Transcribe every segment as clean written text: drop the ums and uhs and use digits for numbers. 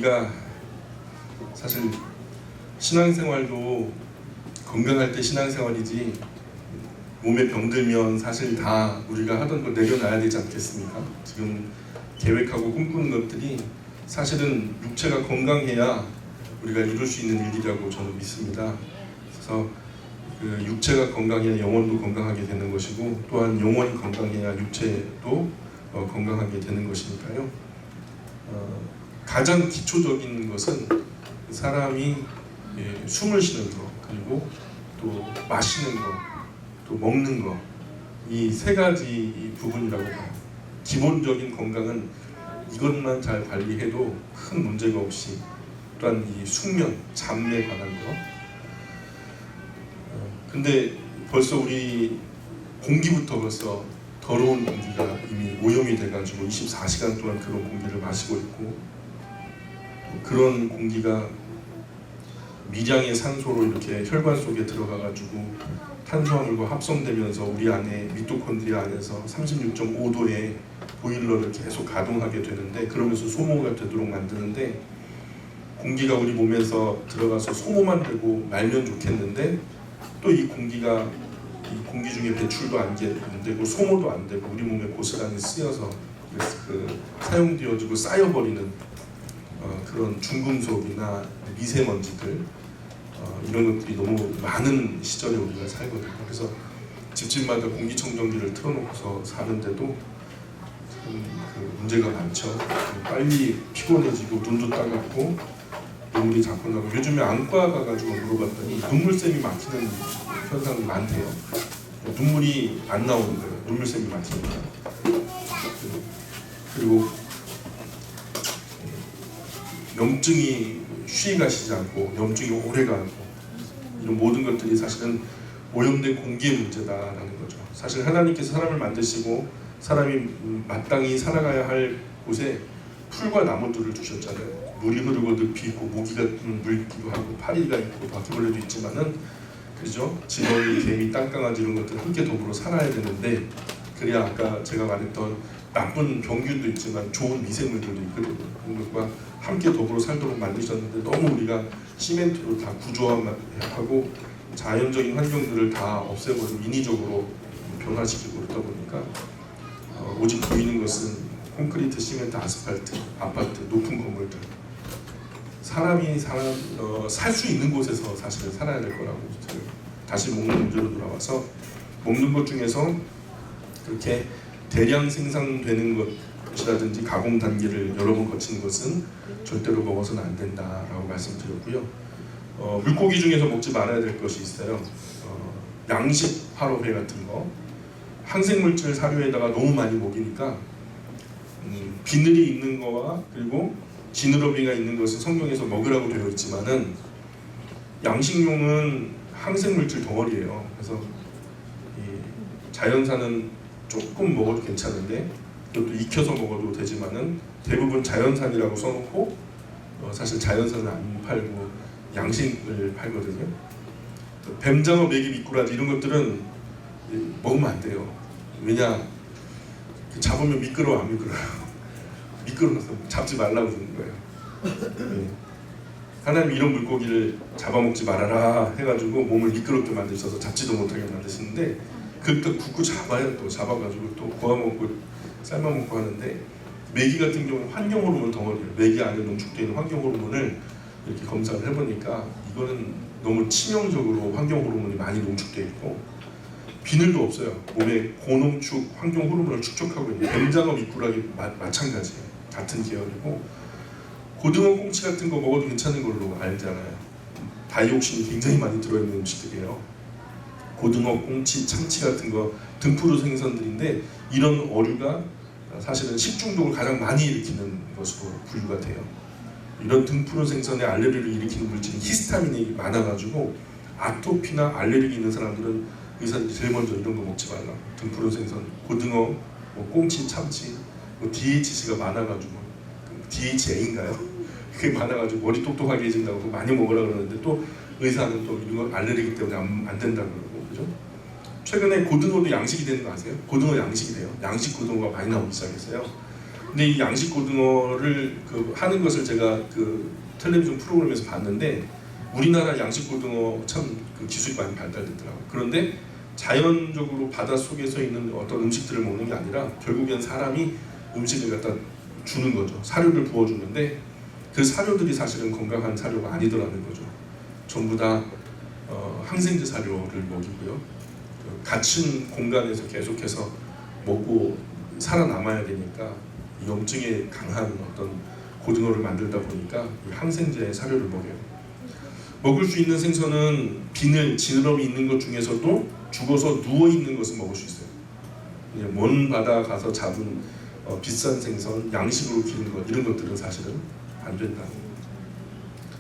우리가 사실 신앙생활도 건강할 때 신앙생활이지 몸에 병들면 사실 다 우리가 하던 걸 내려놔야 되지 않겠습니까? 지금 계획하고 꿈꾸는 것들이 사실은 육체가 건강해야 우리가 이룰 수 있는 일이라고 저는 믿습니다. 그래서 그 육체가 건강해야 영혼도 건강하게 되는 것이고, 또한 영혼이 건강해야 육체도 건강하게 되는 것이니까요. 가장 기초적인 것은 사람이 숨을 쉬는 것, 그리고 또 마시는 것, 또 먹는 것, 이 세 가지 부분이라고 봐요. 기본적인 건강은 이것만 잘 관리해도 큰 문제가 없이, 또한 이 숙면, 잠에 관한 거. 근데 벌써 우리 공기부터 벌써 더러운 공기가 이미 오염이 돼가지고 24시간 동안 그런 공기를 마시고 있고, 그런 공기가 미량의 산소로 이렇게 혈관 속에 들어가가지고 탄수화물과 합성되면서 우리 안에 미토콘드리아 안에서 36.5도의 보일러를 계속 가동하게 되는데, 그러면서 소모가 되도록 만드는데, 공기가 우리 몸에서 들어가서 소모만 되고 말면 좋겠는데, 또 이 공기가 이 공기 중에 배출도 안 되고 소모도 안 되고 우리 몸에 고스란히 쓰여서 사용되어지고 쌓여버리는 그런 중금속이나 미세먼지들, 이런 것들이 너무 많은 시절에 우리가 살거든요. 그래서 집집마다 공기청정기를 틀어놓고서 사는데도 참 그 문제가 많죠. 빨리 피곤해지고 눈도 따갑고 눈물이 자꾸 나고, 요즘에 안과 가가지고 물어봤더니 눈물샘이 막히는 현상이 많대요. 눈물이 안 나오는 거예요. 눈물샘이 막히니까. 그리고 염증이 쉬이 가시지 않고 염증이 오래 가고, 이런 모든 것들이 사실은 오염된 공기의 문제다라는 거죠. 사실 하나님께서 사람을 만드시고 사람이 마땅히 살아가야 할 곳에 풀과 나무들을 주셨잖아요. 물이 흐르고 늪이 있고 모기가 물기도 하고 파리가 있고 바퀴벌레도 있지만은, 그죠? 지렁이, 개미, 땅강아지 이런 것들 함께 더불어 살아야 되는데, 그래야 아까 제가 말했던 나쁜 병균도 있지만 좋은 미생물들도 있거든요. 그런 것과 함께 더불어 살도록 만드셨는데, 너무 우리가 시멘트로 다 구조화하고 자연적인 환경들을 다 없애버리고 인위적으로 변화시키고 그러다 보니까 오직 보이는 것은 콘크리트, 시멘트, 아스팔트, 아파트, 높은 건물들. 사람이 살 수 있는 곳에서 사실은 살아야 될 거라고. 다시 먹는 문제로 돌아와서, 먹는 것 중에서 그렇게 대량 생산되는 것이라든지 가공 단계를 여러 번 거치는 것은 절대로 먹어서는 안 된다라고 말씀드렸고요. 물고기 중에서 먹지 말아야 될 것이 있어요. 양식 화로회 같은 거, 항생물질 사료에다가 너무 많이 먹이니까 비늘이 있는 거와 그리고 지느러미가 있는 것은 성경에서 먹으라고 되어 있지만은, 양식용은 항생물질 덩어리예요. 그래서 자연산은 조금 먹어도 괜찮은데, 이것도 익혀서 먹어도 되지만은 대부분 자연산이라고 써놓고 사실 자연산은 안 팔고 양식을 팔거든요. 뱀장어, 메기, 미꾸라지 이런 것들은 먹으면 안 돼요. 왜냐, 잡으면 미끄러워, 안 미끄러워요? 미끄러워서 잡지 말라고 그러는 거예요. 하나님 이런 물고기를 잡아먹지 말아라 해가지고 몸을 미끄럽게 만드셔서 잡지도 못하게 만드시는데, 그걸 굽고 잡아요. 또 잡아가지고 또 구워먹고 삶아먹고 하는데, 메기 같은 경우는 환경호르몬 덩어리예요. 메기 안에 농축되어 있는 환경호르몬을 이렇게 검사를 해보니까 이거는 너무 치명적으로 환경호르몬이 많이 농축되어 있고, 비늘도 없어요. 몸에 고농축 환경호르몬을 축적하고 있는 뱀장어, 미꾸라기 마찬가지예요. 같은 계열이고, 고등어, 꽁치 같은 거 먹어도 괜찮은 걸로 알잖아요. 다이옥신이 굉장히 많이 들어있는 음식들이에요. 고등어, 꽁치, 참치 같은 거 등푸르 생선들인데, 이런 어류가 사실은 식중독을 가장 많이 일으키는 것으로 분류가 돼요. 이런 등푸르 생선의 알레르기를 일으키는 물질이 히스타민이 많아가지고 아토피나 알레르기 있는 사람들은 의사들이 제일 먼저 이런 거 먹지 말라. 등푸르 생선, 고등어, 꽁치, 참치, DHC가 많아가지고, DHA인가요? 그게 많아가지고 머리 똑똑하게 해진다고 많이 먹으라 그러는데, 또 의사는 또 이거 알레르기 때문에 안 된다고 그러고, 그죠? 최근에 고등어도 양식이 되는 거 아세요? 고등어 양식이 돼요. 양식 고등어가 많이 나오기 시작했어요. 근데 이 양식 고등어를 하는 것을 제가 텔레비전 프로그램에서 봤는데 우리나라 양식 고등어 참 기술이 많이 발달됐더라고요. 그런데 자연적으로 바다 속에서 있는 어떤 음식들을 먹는 게 아니라 결국엔 사람이 음식을 갖다 주는 거죠. 사료를 부어주는데 그 사료들이 사실은 건강한 사료가 아니더라는 거죠. 전부 다 항생제 사료를 먹이고요. 갇힌 공간에서 계속해서 먹고 살아남아야 되니까 염증에 강한 어떤 고등어를 만들다 보니까 이 항생제 사료를 먹여요. 먹을 수 있는 생선은 비늘, 지느러미 있는 것 중에서도 죽어서 누워 있는 것은 먹을 수 있어요. 먼 바다 가서 잡은 비싼 생선, 양식으로 기른 것 이런 것들은 사실은 안 된다.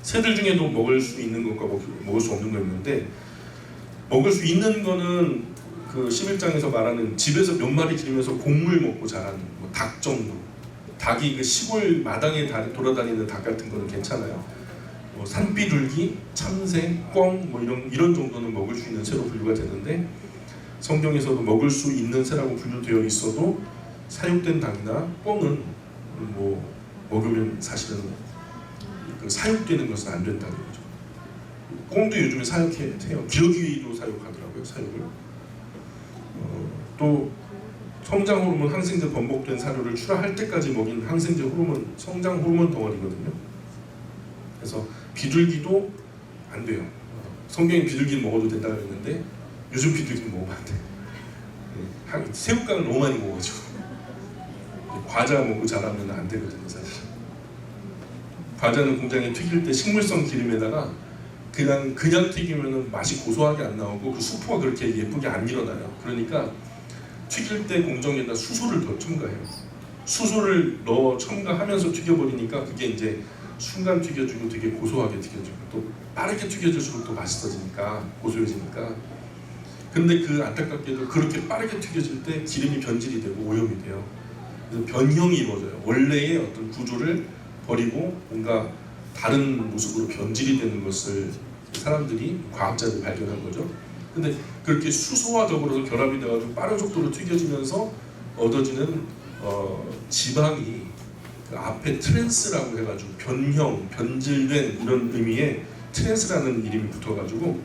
새들 중에도 먹을 수 있는 것과 먹을 수 없는 거 있는데 먹을 수 있는 거는 11장에서 말하는 집에서 몇 마리 기르면서 곡물 먹고 자라는 닭 정도. 닭이 시골 마당에 돌아다니는 닭 같은 거는 괜찮아요. 산비둘기, 참새, 꿩 이런 정도는 먹을 수 있는 새로 분류가 되는데 성경에서도 먹을 수 있는 새라고 분류되어 있어도 사육된 닭이나 꿩은 먹으면 사실은 사육되는 것은 안 된다는 거죠. 꿩도 요즘에 사육해요. 기러기도 사육하더라고요. 사육을. 또 성장 호르몬 항생제 번복된 사료를 출하할 때까지 먹인 항생제 호르몬 성장 호르몬 덩어리거든요. 그래서 비둘기도 안 돼요. 성경에 비둘기는 먹어도 된다고 했는데 요즘 비둘기는 먹으면 안 돼요. 새우깡을 너무 많이 먹어가지고 과자 먹고 자라면 안 되거든요. 사실 과자는 공장에 튀길 때 식물성 기름에다가 그냥 튀기면 맛이 고소하게 안 나오고 그 수포가 그렇게 예쁘게 안 일어나요. 그러니까 튀길 때 공정에다 수소를 더 첨가해요. 수소를 넣어 첨가하면서 튀겨버리니까 그게 이제 순간 튀겨주고 되게 고소하게 튀겨주고 또 빠르게 튀겨질수록 또 맛있어지니까 고소해지니까. 근데 안타깝게도 그렇게 빠르게 튀겨질 때 기름이 변질이 되고 오염이 돼요. 그래서 변형이 이루어져요. 원래의 어떤 구조를 버리고 뭔가 다른 모습으로 변질이 되는 것을 사람들이 과학자들이 발견한 거죠. 근데 그렇게 수소와 더불어서 결합이 돼가지고 빠른 속도로 튀겨지면서 얻어지는 지방이 앞에 트랜스라고 해가지고 변형, 변질된 이런 의미의 트랜스라는 이름이 붙어가지고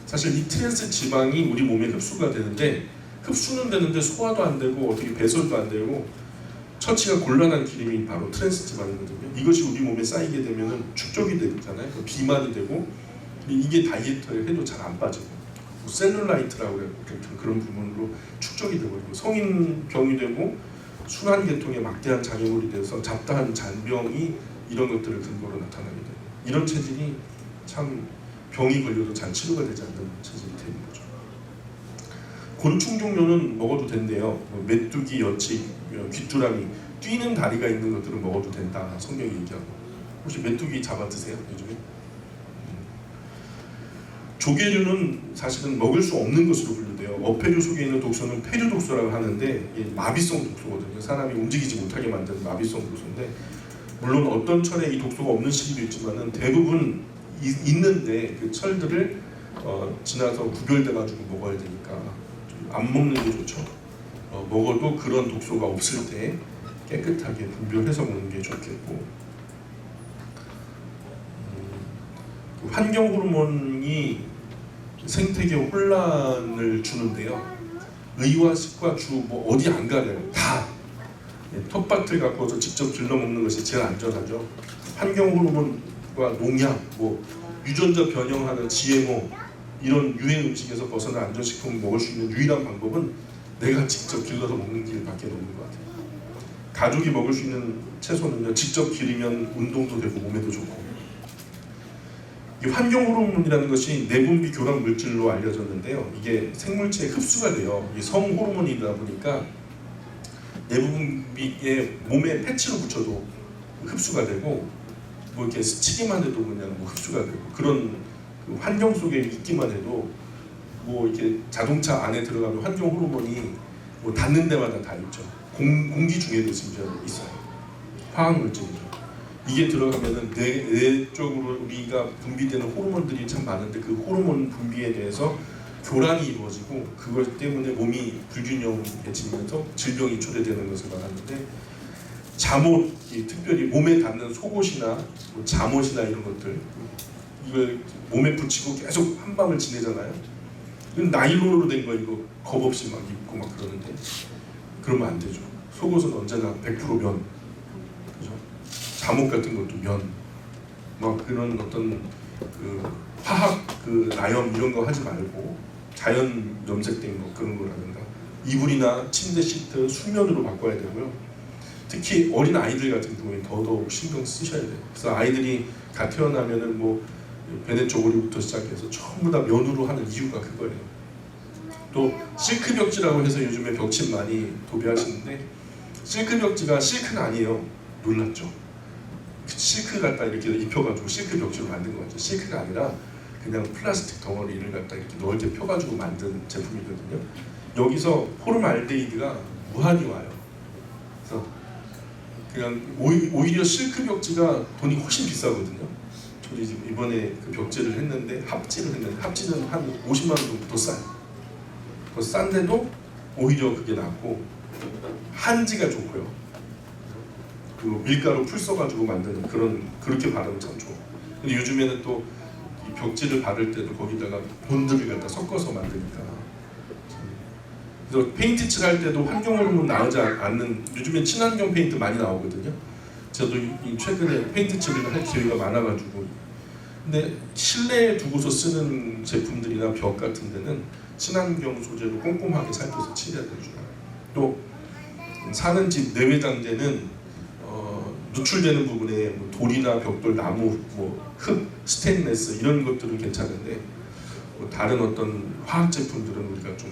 사실 이 트랜스 지방이 우리 몸에 흡수가 되는데 흡수는 되는데 소화도 안 되고 어떻게 배설도 안 되고 처치가 곤란한 기름이 바로 트랜스 지방이거든요. 이것이 우리 몸에 쌓이게 되면은 축적이 되잖아요. 비만이 되고 이게 다이어트를 해도 잘 안 빠지고 셀룰라이트라고 해요. 그런 부분으로 축적이 되고 성인병이 되고 순환계통에 막대한 장애물이 돼서 잡다한 잔병이 이런 것들을 근거로 나타나게 돼요. 이런 체질이 참 병이 걸려도 잘 치료가 되지 않는 체질이 되는 거죠. 곤충 종류는 먹어도 된대요. 메뚜기, 여치, 귀뚜라미, 뛰는 다리가 있는 것들은 먹어도 된다. 성경이 얘기하고. 혹시 메뚜기 잡아 드세요? 요즘에? 조개류는 사실은 먹을 수 없는 것으로 분류돼요. 어패류 속에 있는 독소는 폐류 독소라고 하는데 마비성 독소거든요. 사람이 움직이지 못하게 만드는 마비성 독소인데 물론 어떤 철에 이 독소가 없는 시기도 있지만은 대부분 있는데 그 철들을 지나서 구별돼가지고 먹어야 되니까 좀 안 먹는 게 좋죠. 먹어도 그런 독소가 없을 때 깨끗하게 분별해서 먹는 게 좋겠고 환경 호르몬이 생태계 혼란을 주는데요. 의와 식과 주 어디 안 가려요. 다 텃밭을 갖고서 직접 길러 먹는 것이 제일 안전하죠. 환경 호르몬과 농약, 유전자 변형하는 GMO 이런 유해 음식에서 벗어난 안전식품을 먹을 수 있는 유일한 방법은 내가 직접 길러서 먹는 길밖에 없는 것 같아요. 가족이 먹을 수 있는 채소는요, 직접 기르면 운동도 되고 몸에도 좋고. 이 환경 호르몬이라는 것이 내분비 교란 물질로 알려졌는데요. 이게 생물체에 흡수가 돼요. 이게 성 호르몬이다 보니까 내분비에 몸에 패치로 붙여도 흡수가 되고 이렇게 스치기만 해도 그냥 흡수가 되고 그런 환경 속에 있기만 해도 이렇게 자동차 안에 들어가면 환경 호르몬이 닿는 데마다 다 있죠. 공기 중에도 심지어 있어요. 화학 물질이죠. 이게 들어가면은 뇌 쪽으로 우리가 분비되는 호르몬들이 참 많은데 그 호르몬 분비에 대해서 교란이 이루어지고 그것 때문에 몸이 불균형해지면서 질병이 초래되는 것을 말하는데 잠옷, 특별히 몸에 닿는 속옷이나 뭐 잠옷이나 이런 것들 이걸 몸에 붙이고 계속 한밤을 지내잖아요. 이건 나일론으로 된 거 이거 겁 없이 막 입고 막 그러는데 그러면 안 되죠. 속옷은 언제나 100% 면, 그죠? 잠옷 같은 것도 면, 막 그런 어떤 그 화학 그 나염 이런 거 하지 말고 자연 염색된 거 그런 거라든가 이불이나 침대 시트 수면으로 바꿔야 되고요. 특히 어린 아이들 같은 경우에 더더욱 신경 쓰셔야 돼요. 그래서 아이들이 갓 태어나면은 뭐 베네 쪼고리부터 시작해서 전부 다 면으로 하는 이유가 그거예요. 또 실크 벽지라고 해서 요즘에 벽지 많이 도배하시는데 실크 벽지가 실크는 아니에요. 놀랐죠? 실크 갖다 이렇게 입혀가지고 실크 벽지로 만든 거죠. 실크가 아니라 그냥 플라스틱 덩어리를 갖다 이렇게 넓게 펴가지고 만든 제품이거든요. 여기서 포름알데히드가 무한히 와요. 그래서 그냥 오히려 실크 벽지가 돈이 훨씬 비싸거든요. 저희 지금 이번에 그 벽지를 했는데 합지는 한 50만 원 정도 더 싸요. 더 싼데도 오히려 그게 낫고 한지가 좋고요. 그리고 밀가루 풀 써가지고 만드는 그렇게 바르면 참 좋아. 근데 요즘에는 또 이 벽지를 바를 때도 거기다가 본드를 갖다 섞어서 만드니까. 그래서 페인트 칠할 때도 환경오염은 나오지 않는 요즘엔 친환경 페인트 많이 나오거든요. 저도 최근에 페인트 칠을 할 기회가 많아가지고 근데 실내에 두고서 쓰는 제품들이나 벽 같은 데는 친환경 소재로 꼼꼼하게 살펴서 칠해야 되죠. 또 사는 집 내외장재는 노출되는 부분에 뭐 돌이나 벽돌, 나무, 뭐 흙, 스테인레스 이런 것들은 괜찮은데 뭐 다른 어떤 화학 제품들은 우리가 좀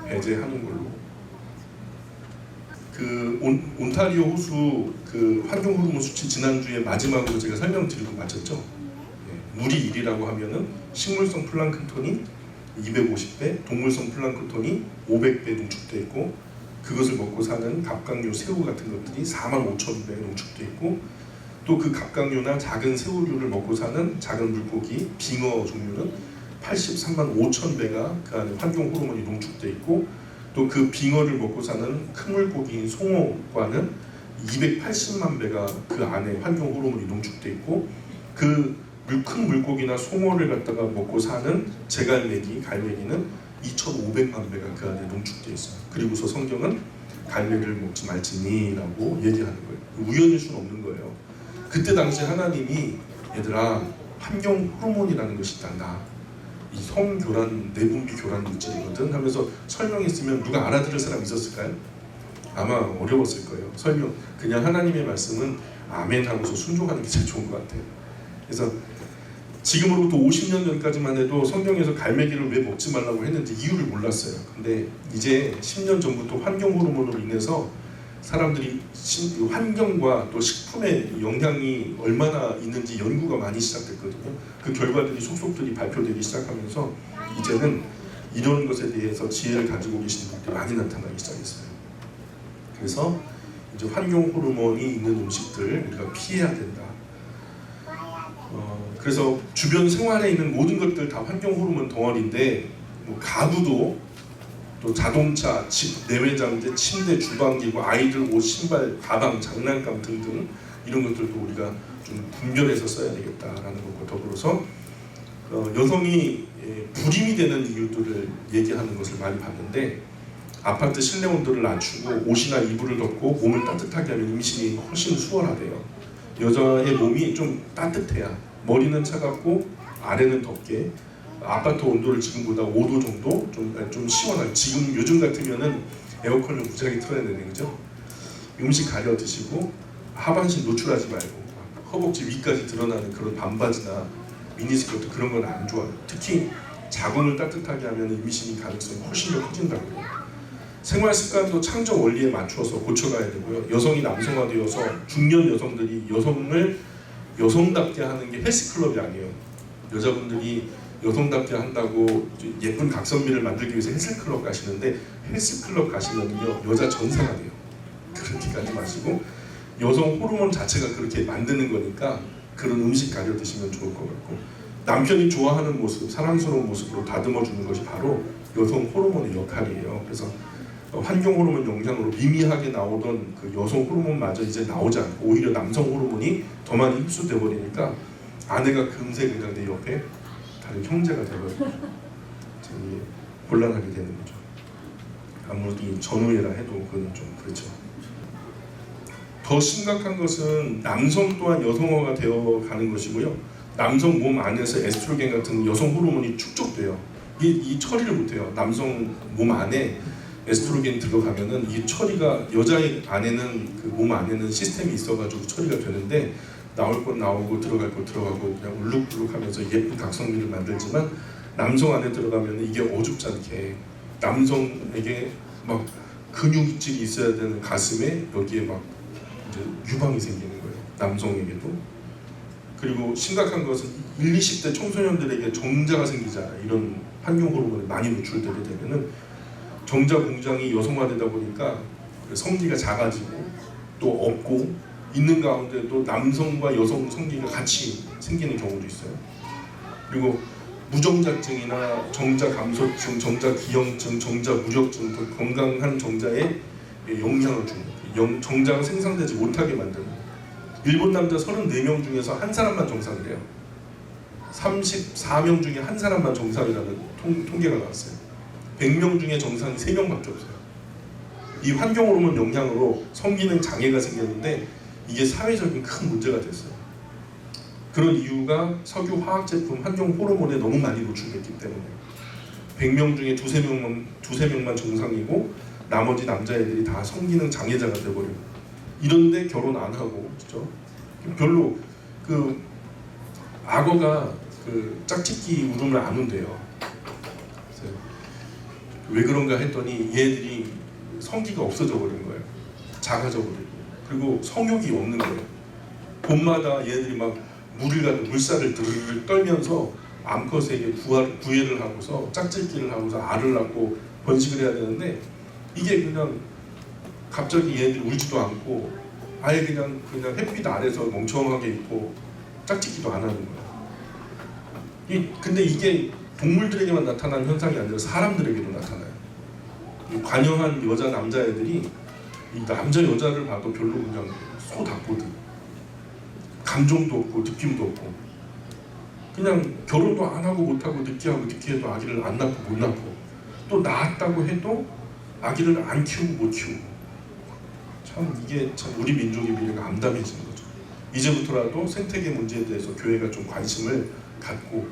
배제하는 걸로. 그 온타리오 호수 그 환경 호르몬 수치 지난주에 마지막으로 제가 설명드리고 마쳤죠. 물이 1이라고 하면은 식물성 플랑크톤이 250배, 동물성 플랑크톤이 500배 농축돼 있고 그것을 먹고 사는 갑각류, 새우 같은 것들이 45,000배 농축돼 있고 또 그 갑각류나 작은 새우류를 먹고 사는 작은 물고기, 빙어 종류는 83만 5천 배가 그 안에 환경 호르몬이 농축돼 있고 또 그 빙어를 먹고 사는 큰 물고기인 송어과는 280만 배가 그 안에 환경 호르몬이 농축돼 있고 그 큰 물고기나 송어를 갖다가 먹고 사는 제갈매기, 갈매기는 2,500만 배가 그 안에 농축되어 있어요. 그리고서 성경은 갈매기를 먹지 말지니라고 얘기하는 거예요. 우연일 수는 없는 거예요. 그때 당시 하나님이 얘들아 환경 호르몬이라는 것이 있단다. 이 성교란, 내분비 교란 물질이거든 하면서 설명했으면 누가 알아들을 사람 있었을까요? 아마 어려웠을 거예요. 설명 그냥 하나님의 말씀은 아멘 하고서 순종하는 게 제일 좋은 것 같아요. 그래서 지금으로부터 50년 전까지만 해도 성경에서 갈매기를 왜 먹지 말라고 했는지 이유를 몰랐어요. 근데 이제 10년 전부터 환경 호르몬으로 인해서 사람들이 환경과 또 식품의 영향이 얼마나 있는지 연구가 많이 시작됐거든요. 그 결과들이 속속들이 발표되기 시작하면서 이제는 이런 것에 대해서 지혜를 가지고 계신 분들이 많이 나타나기 시작했어요. 그래서 이제 환경 호르몬이 있는 음식들 우리가 피해야 된다. 그래서 주변 생활에 있는 모든 것들 다 환경 호르몬 덩어리인데 뭐 가구도 또 자동차, 집, 내외장재, 침대, 주방기구, 아이들 옷, 신발, 가방, 장난감 등등 이런 것들도 우리가 좀 분별해서 써야 되겠다라는 것과 더불어서 여성이 불임이 되는 이유들을 얘기하는 것을 많이 봤는데 아파트 실내 온도를 낮추고 옷이나 이불을 덮고 몸을 따뜻하게 하면 임신이 훨씬 수월하대요. 여자의 몸이 좀 따뜻해야 머리는 차갑고 아래는 덥게 아파트 온도를 지금보다 5도 정도 좀 시원하게 지금 요즘 같으면은 에어컨을 무지하게 틀어야 되는 거죠. 음식 가려 드시고 하반신 노출하지 말고 허벅지 위까지 드러나는 그런 반바지나 미니스커트 그런 건 안 좋아요. 특히 자궁을 따뜻하게 하면 임신이 가능성이 훨씬 더 커진다고요. 생활 습관도 창조 원리에 맞추어서 고쳐가야 되고요. 여성이 남성화되어서 중년 여성들이 여성을 여성답게 하는 게 헬스클럽이 아니에요. 여자분들이 여성답게 한다고 예쁜 각선미를 만들기 위해서 헬스클럽 가시는데 헬스클럽 가시면요 여자 전사가 돼요. 그렇게 가지 마시고 여성 호르몬 자체가 그렇게 만드는 거니까 그런 음식 가려 드시면 좋을 것 같고 남편이 좋아하는 모습, 사랑스러운 모습으로 다듬어 주는 것이 바로 여성 호르몬의 역할이에요. 그래서 환경 호르몬 영향으로 미미하게 나오던 그 여성 호르몬마저 이제 나오지 않고 오히려 남성 호르몬이 더 많이 흡수돼 버리니까 아내가 금세 그냥 내 옆에 다른 형제가 되버리고 곤란하게 되는 거죠. 아무리 전후회라 해도 그건 좀 그렇죠. 더 심각한 것은 남성 또한 여성화가 되어 가는 것이고요. 남성 몸 안에서 에스트로겐 같은 여성 호르몬이 축적돼요. 이 처리를 못해요. 남성 몸 안에 에스트로겐이 들어가면은 이 처리가 여자의 안에는 그 몸 안에는 시스템이 있어가지고 처리가 되는데 나올 건 나오고 들어갈 거 들어가고 그냥 울룩불룩하면서 예쁜 각성미를 만들지만 남성 안에 들어가면 이게 어줍지 않게 남성에게 막 근육질이 있어야 되는 가슴에 여기에 막 이제 유방이 생기는 거예요. 남성에게도. 그리고 심각한 것은 1, 20대 청소년들에게 정자가 생기잖아요. 이런 환경 호르몬이 많이 노출되게 되면은 정자 공장이 여성화되다 보니까 성기가 작아지고 또 없고 있는 가운데도 남성과 여성 성기가 같이 생기는 경우도 있어요. 그리고 무정자증이나 정자 감소증, 정자 기형증, 정자 무력증 등 건강한 정자에 영향을 주는 정자가 생산되지 못하게 만드는 일본 남자 34명 중에서 한 사람만 정상이래요. 34명 중에 한 사람만 정상이라는 통계가 나왔어요. 100명 중에 정상이 3명밖에 없어요. 이 환경 호르몬 영향으로 성기능 장애가 생겼는데 이게 사회적인 큰 문제가 됐어요. 그런 이유가 석유 화학 제품 환경 호르몬에 너무 많이 노출됐기 때문에 100명 중에 두세 명만 정상이고 나머지 남자애들이 다 성기능 장애자가 돼버려요. 이런데 결혼 안 하고 그렇죠? 별로 그 악어가 그 짝짓기 울음을 안 운대요. 왜 그런가 했더니 얘들이 성기가 없어져 버린 거예요. 작아져 버리고 그리고 성욕이 없는 거예요. 봄마다 얘들이 막 물살을 드르르 떨면서 암컷에게 구애를 하고서 짝짓기를 하고서 알을 낳고 번식을 해야 되는데 이게 그냥 갑자기 얘들이 울지도 않고 아예 그냥 햇빛 아래서 멍청하게 있고 짝짓기도 안 하는 거예요. 근데 이게 동물들에게만 나타나는 현상이 아니라 사람들에게도 나타나요. 관여한 여자 남자애들이 이 남자 여자를 봐도 별로 그냥 소 닭보듯 감정도 없고 느낌도 없고 그냥 결혼도 안 하고 못 하고 늦게 하고 늦게 해도 아기를 안 낳고 못 낳고 또 낳았다고 해도 아기를 안 키우고 못 키우고 참 이게 참 우리 민족의 미래가 암담해지는 거죠. 이제부터라도 생태계 문제에 대해서 교회가 좀 관심을 갖고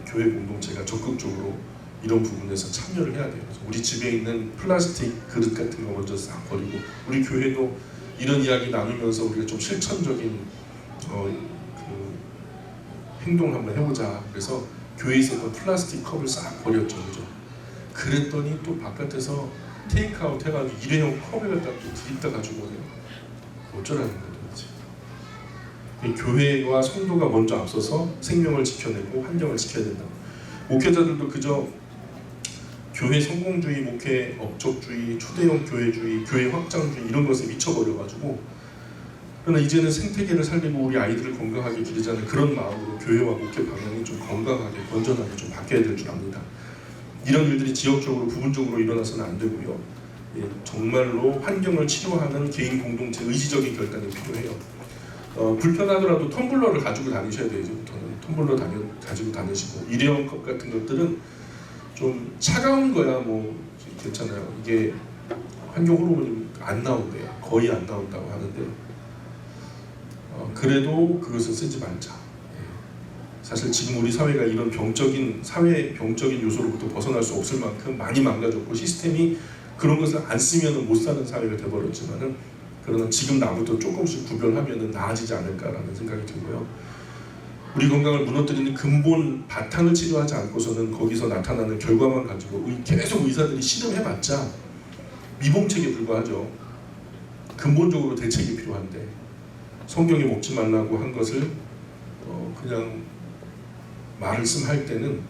교회 공동체가 적극적으로 이런 부분에서 참여를 해야 돼요. 그래서 우리 집에 있는 플라스틱 그릇 같은 거 먼저 싹 버리고 우리 교회도 이런 이야기 나누면서 우리가 좀 실천적인 그 행동을 한번 해보자. 그래서 교회에 있었던 플라스틱 컵을 싹 버렸죠. 그죠? 그랬더니 또 바깥에서 테이크아웃 해가지고 일회용 컵을 갖다 또 드립다 가지고 오네요. 어쩌라는 거예요 도대체. 교회와 성도가 먼저 앞서서 생명을 지켜내고 환경을 지켜야 된다. 목회자들도 그저 교회 성공주의, 목회 업적주의, 초대형 교회주의, 교회 확장주의 이런 것에 미쳐버려가지고 그러나 이제는 생태계를 살리고 우리 아이들을 건강하게 기르자는 그런 마음으로 교회와 목회 방향이 좀 건강하게 건전하게 좀 바뀌어야 될 줄 압니다. 이런 일들이 지역적으로 부분적으로 일어나서는 안 되고요. 정말로 환경을 치료하는 개인 공동체 의지적인 결단이 필요해요. 불편하더라도 텀블러를 가지고 다니셔야 돼요. 이제부터는 텀블러 가지고 다니시고 일회용 컵 같은 것들은 좀 차가운 거야 뭐 괜찮아요. 이게 환경 호르몬이 안 나온대요. 거의 안 나온다고 하는데 그래도 그것을 쓰지 말자. 사실 지금 우리 사회가 이런 사회 병적인 요소로부터 벗어날 수 없을 만큼 많이 망가졌고 시스템이 그런 것을 안 쓰면 못 사는 사회가 돼버렸지만은 그러나 지금 나부터 조금씩 구별하면 나아지지 않을까라는 생각이 들고요. 우리 건강을 무너뜨리는 근본 바탕을 치료하지 않고서는 거기서 나타나는 결과만 가지고 계속 의사들이 실험해봤자 미봉책에 불과하죠. 근본적으로 대책이 필요한데 성경에 먹지 말라고 한 것을 그냥 말씀할 때는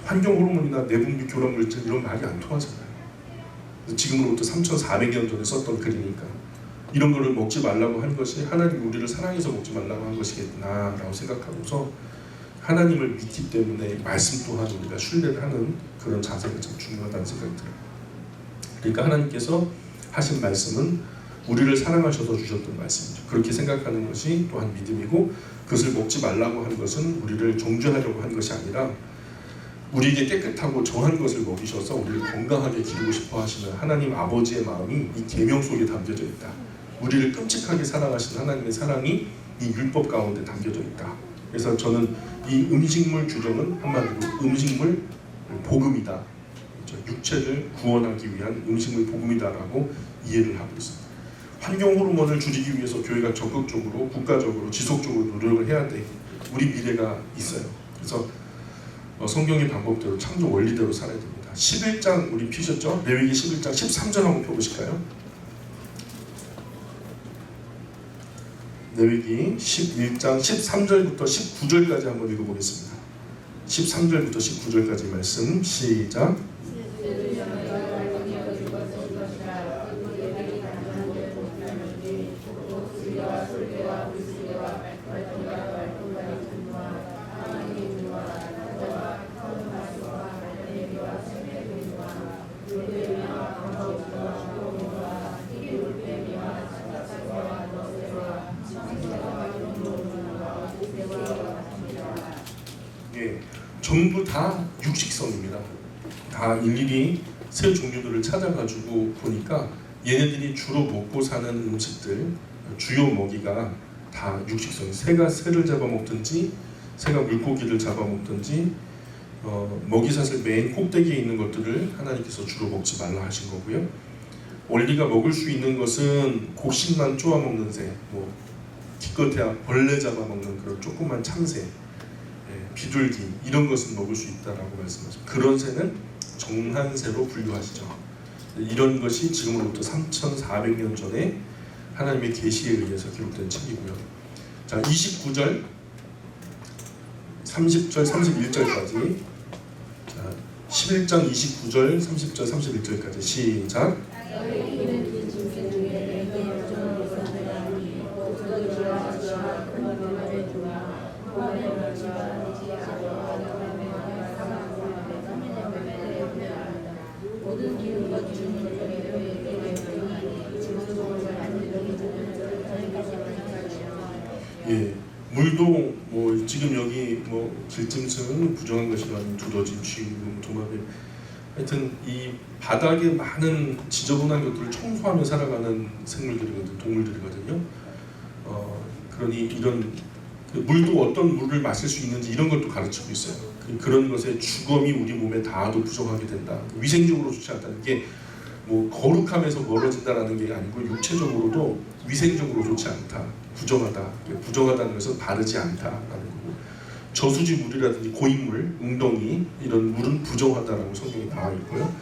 환경 호르몬이나 내분비 교란 물질 이런 말이 안 통하잖아요. 지금으로부터 3,400년 전에 썼던 글이니까 이런 거를 먹지 말라고 한 것이 하나님이 우리를 사랑해서 먹지 말라고 한 것이겠구나라고 생각하고서 하나님을 믿기 때문에 말씀 또한 우리가 신뢰를 하는 그런 자세가 참 중요하다는 생각이 들어요. 그러니까 하나님께서 하신 말씀은 우리를 사랑하셔서 주셨던 말씀이죠. 그렇게 생각하는 것이 또한 믿음이고, 그것을 먹지 말라고 한 것은 우리를 정죄하려고 한 것이 아니라 우리에게 깨끗하고 정한 것을 먹이셔서 우리를 건강하게 기르고 싶어 하시는 하나님 아버지의 마음이 이 계명 속에 담겨져 있다. 우리를 끔찍하게 사랑하시는 하나님의 사랑이 이 율법 가운데 담겨져 있다. 그래서 저는 이 음식물 규정은 한마디로 음식물 복음이다. 육체를 구원하기 위한 음식물 복음이다라고 이해를 하고 있습니다. 환경 호르몬을 줄이기 위해서 교회가 적극적으로 국가적으로 지속적으로 노력을 해야 돼. 우리 미래가 있어요. 그래서 성경의 방법대로 창조 원리대로 살아야 됩니다. 11장 우리 피셨죠? 레위기 11장 13절 한번 펴보실까요? 레위기 11장 13절부터 19절까지 한번 읽어보겠습니다. 13절부터 19절까지 말씀 시작. 전부 다 육식성입니다. 다 일일이 새 종류들을 찾아가지고 보니까 얘네들이 주로 먹고 사는 음식들, 주요 먹이가 다 육식성. 새가 새를 잡아먹든지 새가 물고기를 잡아먹든지 먹이사슬 맨 꼭대기에 있는 것들을 하나님께서 주로 먹지 말라 하신 거고요. 원리가 먹을 수 있는 것은 곡식만 쪼아먹는 새, 기껏해야 벌레 잡아먹는 그런 조그만 참새, 비둘기 이런 것은 먹을 수 있다라고 말씀하시죠. 그런 새는 정한새로 분류하시죠. 이런 것이 지금으로부터 3,400년 전에 하나님의 계시에 의해서 기록된 책이고요. 자, 29절, 30절, 31절까지. 자, 11장 29절, 30절, 31절까지 시작. 예, 물도 지금 여기 길짐승 부정한 것이라는 두더지, 쥐금, 도마뱀, 하여튼 이 바닥에 많은 지저분한 것들을 청소하며 살아가는 생물들이거든요, 동물들이거든요. 그러니 이런 물도 어떤 물을 마실 수 있는지 이런 것도 가르치고 있어요. 그런 것의 주검이 우리 몸에 닿아도 부정하게 된다. 위생적으로 좋지 않다는 게 거룩함에서 멀어진다라는 게 아니고 육체적으로도 위생적으로 좋지 않다. 부정하다. 부정하다는 것은 바르지 않다라는 거고, 저수지 물이라든지 고인물, 웅덩이 이런 물은 부정하다라고 성경에 나와 있고요.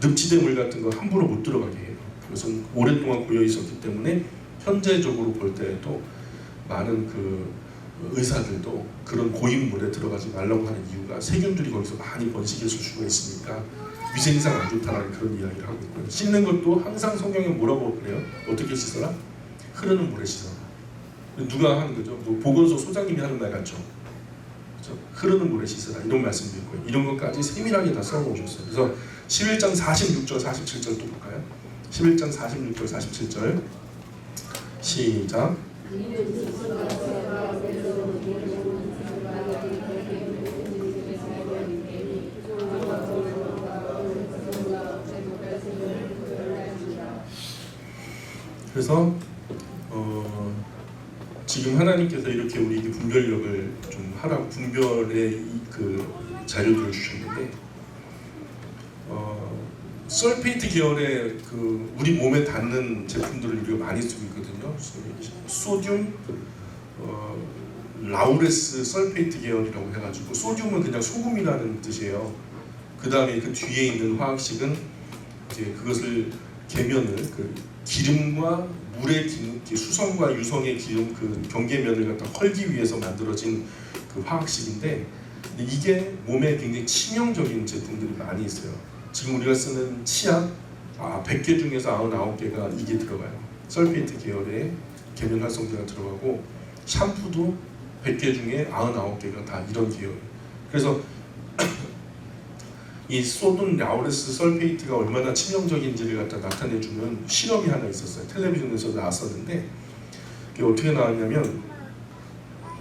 늪지대 물 같은 거 함부로 못 들어가게 해요. 그것은 오랫동안 고여 있었기 때문에 현재적으로 볼 때에도 많은 의사들도 그런 고인물에 들어가지 말라고 하는 이유가 세균들이 거기서 많이 번식했을 수가 있으니까 위생상 안 좋다라는 그런 이야기를 하고 있고요. 씻는 것도 항상 성경에 뭐라고 그래요? 어떻게 씻어라? 흐르는 물에 씻어라. 누가 하는 거죠? 보건소 소장님이 하는 말 같죠? 그렇죠? 흐르는 물에 씻어라 이런 말씀도 있고요. 이런 것까지 세밀하게 다 써놓으셨어요. 그래서 11장 46절 47절 또 볼까요? 11장 46절 47절 시작. 그래서 지금 하나님께서 이렇게 우리에게 분별력을 좀 하라고 분별의 자료들을 주셨는데, 설페이트 계열의 우리 몸에 닿는 제품들을 우리가 많이 쓰고 있거든요. 소듐, 라우레스 설페이트 계열이라고 해가지고, 소듐은 그냥 소금이라는 뜻이에요. 그 다음에 그 뒤에 있는 화학식은 이제 그것을 계면을 기름과 물의 수성과 유성의 기름 경계면을 갖다 헐기 위해서 만들어진 화학식인데, 이게 몸에 굉장히 치명적인 제품들이 많이 있어요. 지금 우리가 쓰는 치약 100개 중에서 99개가 이게 들어가요. 설페이트 계열의 계면 활성제가 들어가고, 샴푸도 100개 중에 99개가 다 이런 계열. 그래서 이 소듐 라우레스 설페이트가 얼마나 치명적인지를 갖다 나타내주는 실험이 하나 있었어요. 텔레비전에서 나왔었는데 이게 어떻게 나왔냐면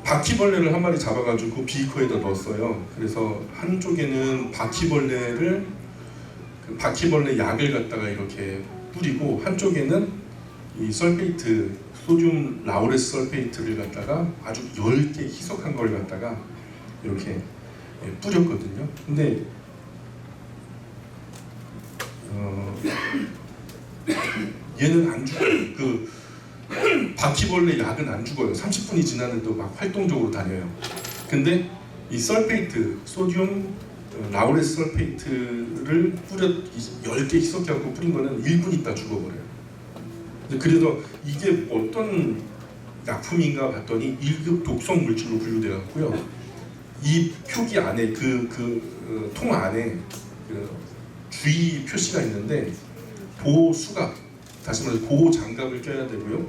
바퀴벌레를 한 마리 잡아가지고 비커에다 넣었어요. 그래서 한쪽에는 바퀴벌레 약을 갖다가 이렇게 뿌리고 한쪽에는 이 설페이트, 소듐 라우레스 설페이트를 갖다가 아주 얇게 희석한 걸 갖다가 이렇게 뿌렸거든요. 근데 얘는 안 죽어요. 그 바퀴벌레 약은 안 죽어요. 30분이 지나는데도 막 활동적으로 다녀요. 근데 이 설페이트, 소듐 라우레스 설페이트를 얇게 희석해갖고 뿌린 거는 1분 있다 죽어버려요. 그래서 이게 어떤 약품인가 봤더니 1급 독성 물질로 분류되었고요. 이 표기 안에 통 안에 주의 표시가 있는데 보호 수갑, 다시 말해서 보호 장갑을 껴야 되고요.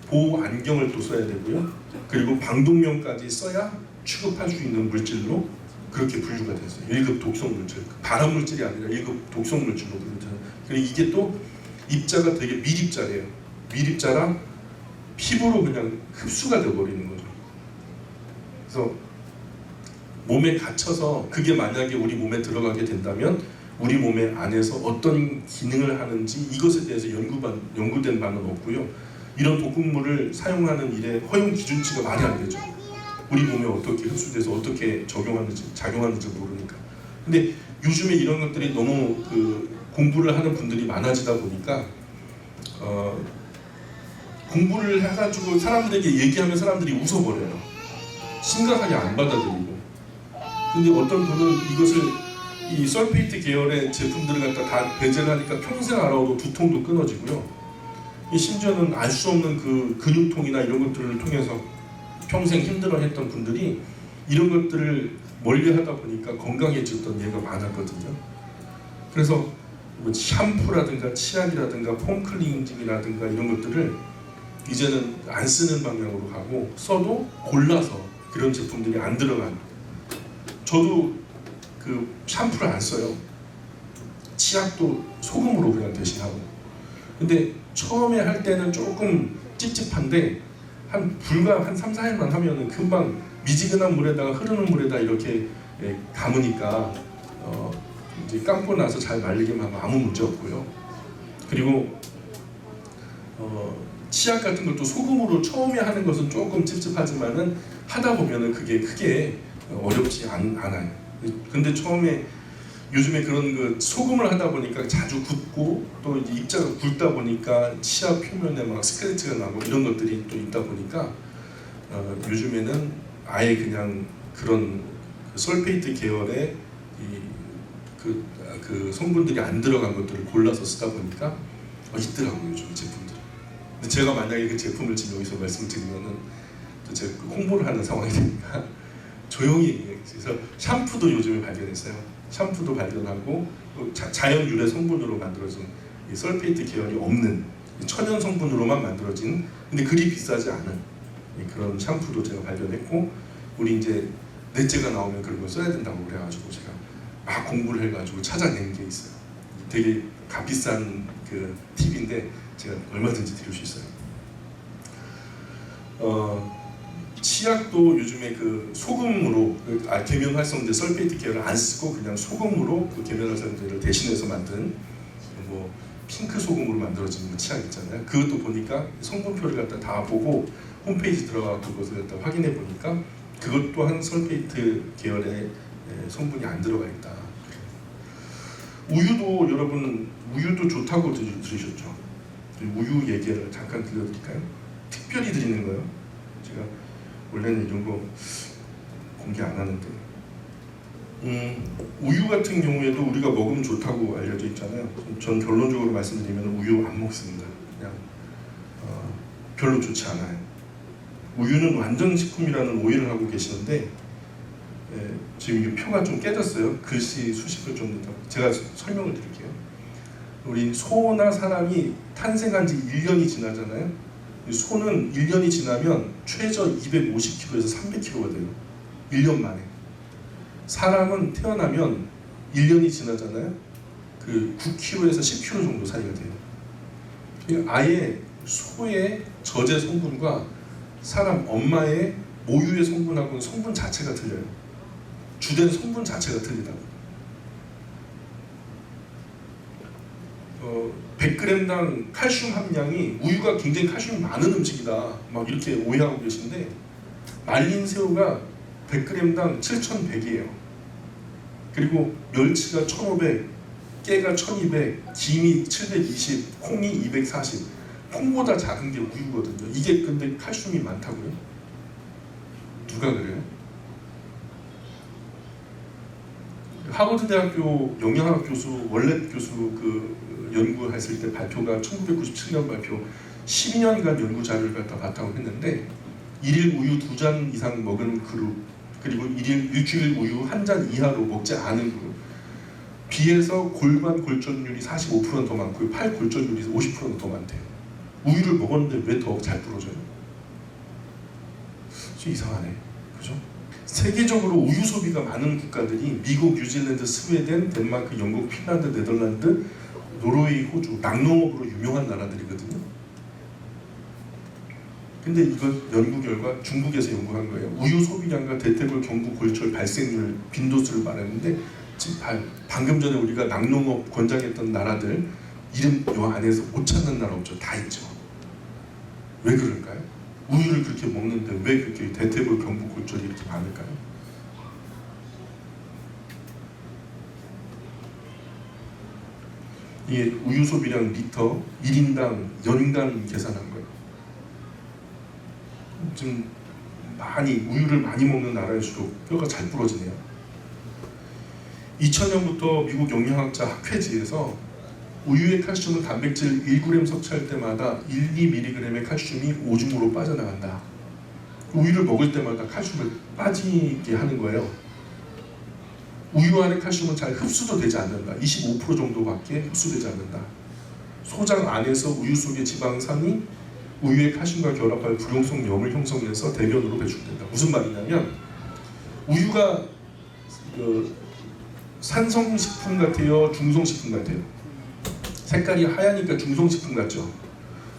보호 안경을 또 써야 되고요. 그리고 방독면까지 써야 취급할 수 있는 물질로 그렇게 분류가 됐어요. 1급 독성 물질, 발암 물질이 아니라 1급 독성 물질로 분류돼요. 그리고 이게 또 입자가 되게 밀입자래요. 밀입자라 피부로 그냥 흡수가 되어버리는 거죠. 그래서 몸에 갇혀서 그게 만약에 우리 몸에 들어가게 된다면 우리 몸의 안에서 어떤 기능을 하는지 이것에 대해서 연구된 바는 없고요. 이런 독극물을 사용하는 일에 허용 기준치가 말이 안 되죠. 우리 몸에 어떻게 흡수돼서 어떻게 작용하는지 모르니까. 근데 요즘에 이런 것들이 너무 공부를 하는 분들이 많아지다 보니까 공부를 해가지고 사람들에게 얘기하면 사람들이 웃어버려요. 심각하게 안 받아들이고. 근데 어떤 분은 이것을 이 설페이트 계열의 제품들을 갖다 다 배제를 하니까 평생 알아도 두통도 끊어지고요. 심지어는 알 수 없는 그 근육통이나 이런 것들을 통해서 평생 힘들어했던 분들이 이런 것들을 멀리하다 보니까 건강해졌던 예가 많았거든요. 그래서 뭐 샴푸라든가 치약이라든가 폼클렌징이라든가 이런 것들을 이제는 안 쓰는 방향으로 가고 써도 골라서 그런 제품들이 안 들어간. 저도 그 샴푸를 안 써요. 치약도 소금으로 그냥 대신하고. 근데 처음에 할 때는 조금 찝찝한데 불과 한 3, 4일만 하면은 금방 미지근한 물에다가 흐르는 물에다 이렇게 감으니까 이제 감고 나서 잘 말리기만 하면 아무 문제 없고요. 그리고 치약 같은 것도 소금으로 처음에 하는 것은 조금 찝찝하지만은 하다 보면은 그게 크게 어렵지 않아요. 근데 처음에 요즘에 그런 소금을 하다 보니까 자주 굳고 또 이제 입자가 굵다 보니까 치아 표면에 막 스크래치가 나고 이런 것들이 또 있다 보니까 요즘에는 아예 그냥 그런 설페이트 계열의 그 성분들이 안 들어간 것들을 골라서 쓰다 보니까 있더라고요, 요즘 제품들이. 근데 제가 만약에 그 제품을 지금 여기서 말씀드리면은 또 제가 홍보를 하는 상황이 되니까 조용히. 그래서 샴푸도 요즘에 발견했어요. 샴푸도 발견하고 자연 유래 성분으로 만들어진 이 설페이트 계열이 없는 천연 성분으로만 만들어진, 근데 그리 비싸지 않은 그런 샴푸도 제가 발견했고, 우리 이제 넷째가 나오면 그런 걸 써야 된다고 그래가지고 제가 막 공부를 해가지고 찾아낸 게 있어요. 되게 값비싼 그 팁인데 제가 얼마든지 드릴 수 있어요. 치약도 요즘에 그 소금으로 계면 활성제 설페이트 계열을 안 쓰고 그냥 소금으로 그 계면 활성제를 대신해서 만든 뭐 핑크 소금으로 만들어진 치약 있잖아요. 그것도 보니까 성분표를 갖다 다 보고 홈페이지 들어가서 그것을 갖다 확인해 보니까 그것 또한 설페이트 계열의 성분이 안 들어가 있다. 우유도 여러분 우유도 좋다고 들으셨죠? 우유 얘기를 잠깐 들려드릴까요? 특별히 드리는 거예요. 제가 원래는 이런 거 공개 안 하는데 우유 같은 경우에도 우리가 먹으면 좋다고 알려져 있잖아요. 전 결론적으로 말씀드리면 우유 안 먹습니다. 그냥 별로 좋지 않아요. 우유는 완전 식품이라는 오해를 하고 계시는데 지금 이 표가 좀 깨졌어요. 글씨 수식을 좀 제가 설명을 드릴게요. 우리 소나 사람이 탄생한 지 1년이 지나잖아요. 소는 1년이 지나면 최저 250kg에서 300kg가 돼요. 1년 만에. 사람은 태어나면 1년이 지나잖아요. 그 9kg에서 10kg 정도 차이가 돼요. 그러니까 아예 소의 저제 성분과 사람 엄마의 모유의 성분하고는 성분 자체가 틀려요. 주된 성분 자체가 틀리다고. 100g당 칼슘 함량이 우유가 굉장히 칼슘이 많은 음식이다 막 이렇게 오해하고 계신데 말린 새우가 100g당 7,100이에요. 그리고 멸치가 1,500, 깨가 1,200, 김이 720, 콩이 240. 콩보다 작은 게 우유거든요. 이게 근데 칼슘이 많다고요? 누가 그래요? 하버드 대학교 영양학 교수 월렛 교수 그 연구했을 때 발표가 1997년 발표 12년간 연구 자료를 갖다 바탕으로 했는데 일일 우유 2잔 이상 먹은 그룹 그리고 일주일 우유 1잔 이하로 먹지 않은 그룹 비해서 골반 골전율이 45%는 더 많고요. 팔 골전율이 50%는 더 많대요. 우유를 먹었는데 왜 더 잘 부러져요? 좀 이상하네. 그죠? 세계적으로 우유 소비가 많은 국가들이 미국, 뉴질랜드, 스웨덴, 덴마크, 영국, 핀란드, 네덜란드, 노르웨이, 호주, 낙농업으로 유명한 나라들이거든요. 근데 이건 연구 결과 중국에서 연구한 거예요. 우유 소비량과 대퇴골, 경부, 골절, 발생률, 빈도수를 말했는데 지금 방금 전에 우리가 낙농업 권장했던 나라들 이름 요 안에서 못 찾는 나라 없죠. 다 있죠. 왜 그럴까요? 우유를 그렇게 먹는데 왜 그렇게 대퇴골, 경부, 골절이 이렇게 많을까요? 이게 우유 소비량 리터 1인당 연간 계산한 거예요. 좀 많이 우유를 많이 먹는 나라일수록 뼈가 잘 부러지네요. 2000년부터 미국 영양학자 학회지에서 우유의 칼슘은 단백질 1g 섭취할 때마다 1-2mg의 칼슘이 오줌으로 빠져나간다. 우유를 먹을 때마다 칼슘을 빠지게 하는 거예요. 우유 안의 칼슘은 잘 흡수도 되지 않는다. 25% 정도밖에 흡수되지 않는다. 소장 안에서 우유 속의 지방산이 우유의 칼슘과 결합할 불용성 염을 형성해서 대변으로 배출된다. 무슨 말이냐면 우유가 산성식품 같아요? 중성식품 같아요? 색깔이 하얘니까 중성식품 같죠?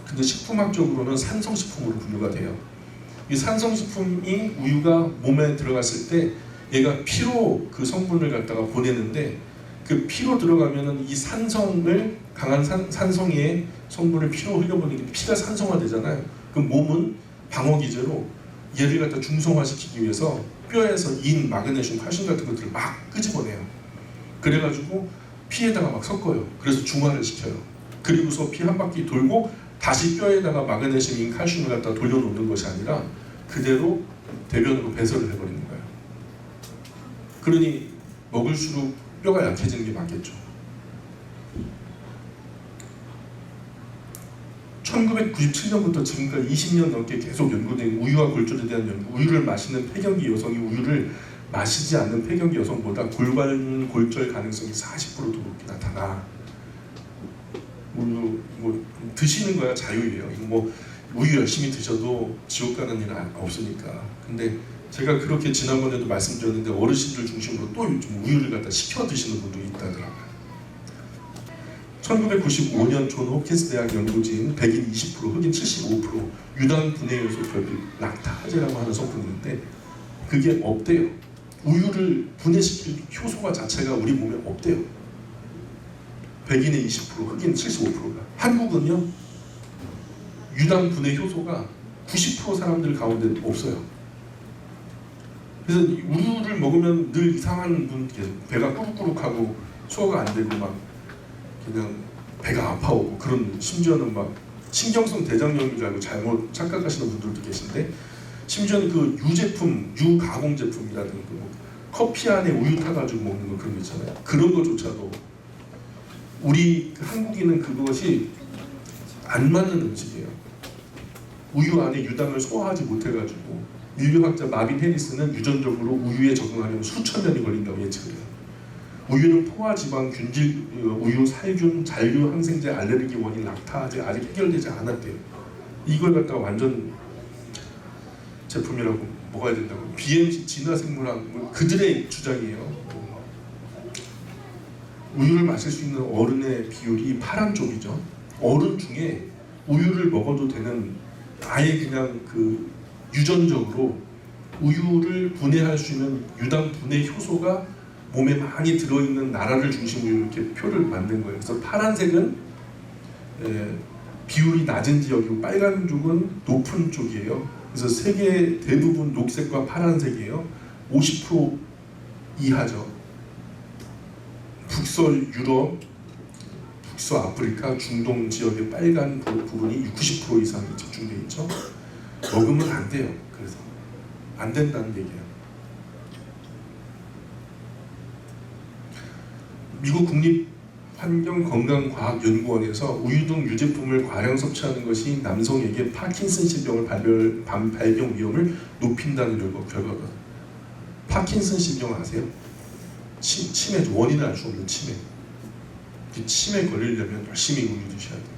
근데 식품학적으로는 산성식품으로 분류가 돼요. 이 산성식품이 우유가 몸에 들어갔을 때 얘가 피로 그 성분을 갖다가 보내는데 그 피로 들어가면은 이 산성을 강한 산성의 성분을 피로 흘려보내니까 피가 산성화되잖아요. 그럼 몸은 방어 기제로 얘를 갖다 중성화시키기 위해서 뼈에서 인, 마그네슘, 칼슘 같은 것들을 막 끄집어내요. 그래가지고 피에다가 막 섞어요. 그래서 중화를 시켜요. 그리고서 피 한 바퀴 돌고 다시 뼈에다가 마그네슘, 인, 칼슘을 갖다 돌려놓는 것이 아니라 그대로 대변으로 배설을 해버리는 거예요. 그러니 먹을수록 뼈가 약해지는 게 맞겠죠. 1997년부터 지금까지 20년 넘게 계속 연구된 우유와 골절에 대한 연구. 우유를 마시는 폐경기 여성이 우유를 마시지 않는 폐경기 여성보다 골반 골절 가능성이 40%도 높게 나타나. 우유 뭐 드시는 거야 자유예요. 이거 뭐 우유 열심히 드셔도 지옥 가는 일은 없으니까. 근데 제가 그렇게 지난번에도 말씀드렸는데 어르신들 중심으로 또 요즘 우유를 갖다 시켜 드시는 분들이 있다더라고요. 1995년 존 홉킨스 대학 연구진 백인 20%, 흑인 75%, 유당 분해 요소 결핍, 락타제라고 하는 성분이 있는데 그게 없대요. 우유를 분해시킬 효소가 자체가 우리 몸에 없대요. 백인의 20%, 흑인 75%가. 한국은요, 유당 분해 효소가 90% 사람들 가운데 없어요. 그래서 우유를 먹으면 늘 이상한 분, 배가 꾸룩꾸룩하고 소화가 안 되고 막 그냥 배가 아파오고 그런, 심지어는 막 신경성 대장염인 줄 알고 잘못 착각하시는 분들도 계신데, 심지어는 그 유제품, 유가공 제품이라든가 뭐 커피 안에 우유 타가지고 먹는 거 그런 거 있잖아요. 그런 거조차도 우리 한국인은 그것이 안 맞는 음식이에요. 우유 안에 유당을 소화하지 못해가지고 인류학자 마빈 해리스는 유전적으로 우유에 적응하려면 수천 년이 걸린다고 예측을 해요. 우유는 포화 지방, 균질, 우유, 살균, 잔류, 항생제, 알레르기 원인, 락타제 아직 해결되지 않았대요. 이걸 갖다가 완전 제품이라고 먹어야 된다고. BMC, 진화생물학 뭐 그들의 주장이에요. 우유를 마실 수 있는 어른의 비율이 파란 쪽이죠. 어른 중에 우유를 먹어도 되는 아예 그냥 그 유전적으로 우유를 분해할 수 있는 유당 분해 효소가 몸에 많이 들어있는 나라를 중심으로 이렇게 표를 만든 거예요. 그래서 파란색은 비율이 낮은 지역이고 빨간 쪽은 높은 쪽이에요. 그래서 세계 대부분 녹색과 파란색이에요. 50% 이하죠. 북서 유럽, 북서 아프리카, 중동 지역의 빨간 부분이 90% 이상이 집중되어 있죠. 먹으면 안 돼요. 그래서 안 된다는 얘기예요. 미국 국립환경건강과학연구원에서 우유 등 유제품을 과량 섭취하는 것이 남성에게 파킨슨氏병을 발병 위험을 높인다는 결과가. 파킨슨氏병 아세요? 치매, 원인을 알 수 없는 치매. 치매 걸리려면 열심히 우유 드셔야 돼요.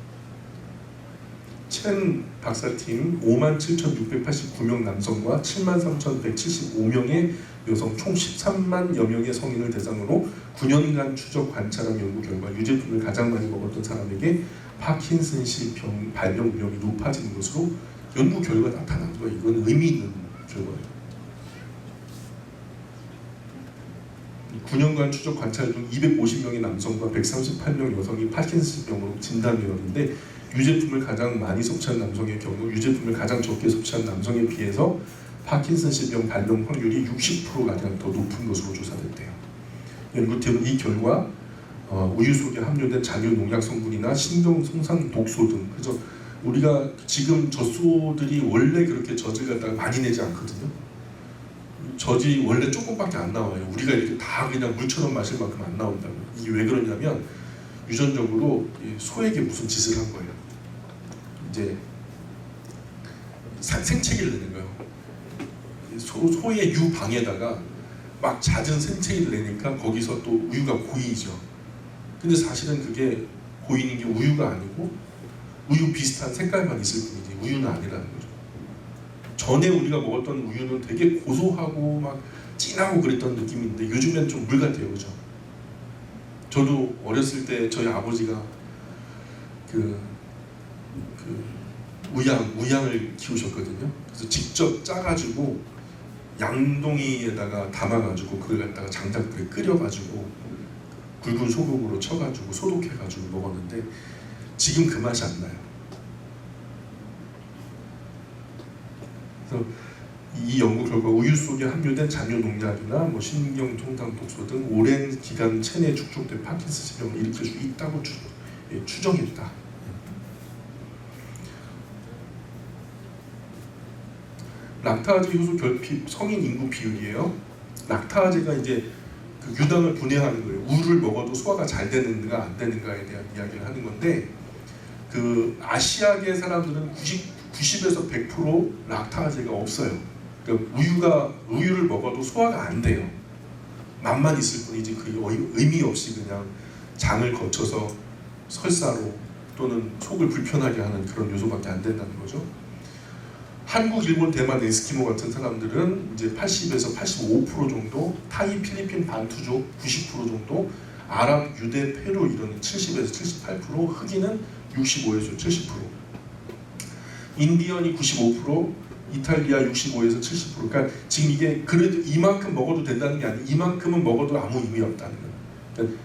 첸 박사팀 57,689명 남성과 73,175명의 여성 총 13만여 명의 성인을 대상으로 9년간 추적 관찰한 연구 결과 유제품을 가장 많이 먹었던 사람에게 파킨슨氏병 발병 위험이 높아지는 것으로 연구 결과가 나타난 거예요. 이건 의미 있는 결과예요. 9년간 추적 관찰 중 250명의 남성과 138명 여성이 파킨슨氏병으로 진단되었는데 유제품을 가장 많이 섭취한 남성의 경우 유제품을 가장 적게 섭취한 남성에 비해서 파킨슨氏병 발병 확률이 60%가량 더 높은 것으로 조사됐대요. 연구팀은 이 결과 우유 속에 함유된 잔류 농약 성분이나 신경 손상 독소 등 그래서 우리가 지금 젖소들이 원래 그렇게 젖을 갖다가 많이 내지 않거든요. 젖이 원래 조금밖에 안 나와요. 우리가 이렇게 다 그냥 물처럼 마실 만큼 안 나온다고요. 이게 왜 그러냐면 유전적으로 소에게 무슨 짓을 한 거예요. 이제 생채기를 내는 거예요. 소의 유방에다가 막 잦은 생채기를 내니까 거기서 또 우유가 고이죠. 근데 사실은 그게 고이는 게 우유가 아니고 우유 비슷한 색깔만 있을 뿐이지 우유는 아니라는 거죠. 전에 우리가 먹었던 우유는 되게 고소하고 막 진하고 그랬던 느낌인데 요즘엔 좀 물 같아요, 그죠? 저도 어렸을 때 저희 아버지가 우양을 키우셨거든요. 그래서 직접 짜가지고 양동이에다가 담아가지고 그걸 갖다가 장작불에 끓여가지고 굵은 소금으로 쳐가지고 소독해가지고 먹었는데 지금 그 맛이 안 나요. 그래서 이 연구 결과 우유 속에 함유된 잔류 농약이나 뭐 신경 손상 독소 등 오랜 기간 체내에 축적된 파킨슨氏병을 일으킬 수 있다고 추정했다. 락타제 효소 결핍 성인 인구 비율이에요. 락타제가 이제 그 유당을 분해하는 거예요. 우유를 먹어도 소화가 잘 되는가 안 되는가에 대한 이야기를 하는 건데 그 아시아계 사람들은 90에서 100% 락타제가 없어요. 그러니까 우유를 먹어도 소화가 안 돼요. 맛만 있을 뿐이지 그 의미 없이 그냥 장을 거쳐서 설사로 또는 속을 불편하게 하는 그런 요소밖에 안 된다는 거죠. 한국, 일본, 대만, 에스키모 같은 사람들은 이제 80에서 85% 정도, 타이, 필리핀, 반투족 90% 정도, 아랍, 유대, 페루 이런 70에서 78%, 흑인은 65에서 70%, 인디언이 95%, 이탈리아 65에서 70%. 그러니까 지금 이게 그래도 이만큼 먹어도 된다는 게 아니고 이만큼은 먹어도 아무 의미 없다는 거예요. 그러니까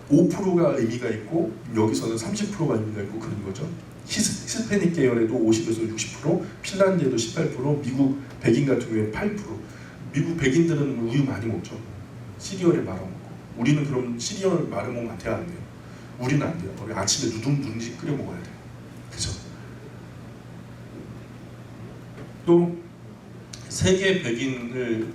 5%가 의미가 있고 여기서는 30%가 의미가 있고 그런 거죠. 히스패닉 계열에도 50에서 60%, 핀란드에도 18%, 미국 백인 같은 경우에 8%. 미국 백인들은 우유 많이 먹죠. 시리얼에 말아 먹고. 우리는 그럼 시리얼 말아 먹으면 돼야 안 돼요. 우리는 안 돼요. 우리 아침에 누룽지 끓여 먹어야 돼요. 그죠? 또 세계 백인을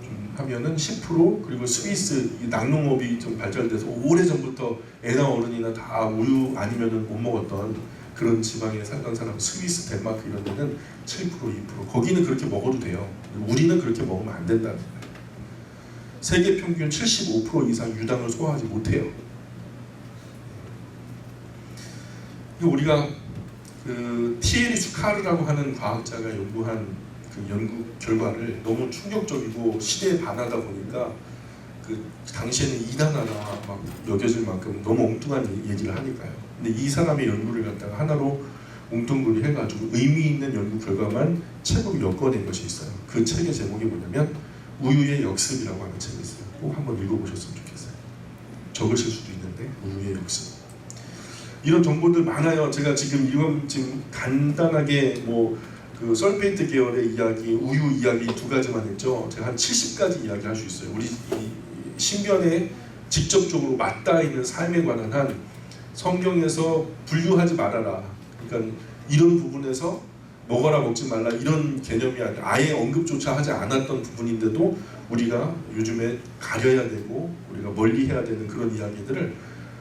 좀 하면은 10% 그리고 스위스 낙농업이 좀 발달돼서 오래전부터 애나 어른이나 다 우유 아니면은 못 먹었던 그런 지방에 살던 사람 스위스, 덴마크 이런 데는 7%, 2% 거기는 그렇게 먹어도 돼요. 우리는 그렇게 먹으면 안 된다는 거예요. 세계 평균 75% 이상 유당을 소화하지 못해요. 우리가 그 티에리 수카르라고 하는 과학자가 연구한 그 연구 결과를 너무 충격적이고 시대에 반하다 보니까 그 당시에는 이단하다 막 여겨질 만큼 너무 엉뚱한 얘기를 하니까요. 근데 이 사람의 연구를 갖다가 하나로 뭉뚱그리 해가지고 의미 있는 연구 결과만 책으로 엮어낸 것이 있어요. 그 책의 제목이 뭐냐면 우유의 역습이라고 하는 책이 있어요. 꼭 한번 읽어보셨으면 좋겠어요. 적으실 수도 있는데 우유의 역습. 이런 정보들 많아요. 제가 지금 이건 지금 간단하게 뭐 그 설페이트 계열의 이야기, 우유 이야기 두 가지만 했죠. 제가 한 70가지 이야기할 수 있어요. 우리 이 신변에 직접적으로 맞닿아 있는 삶에 관한 한 성경에서 분류하지 말아라. 그러니까 이런 부분에서 먹어라 먹지 말라 이런 개념이 아니라 아예 언급조차 하지 않았던 부분인데도 우리가 요즘에 가려야 되고 우리가 멀리해야 되는 그런 이야기들을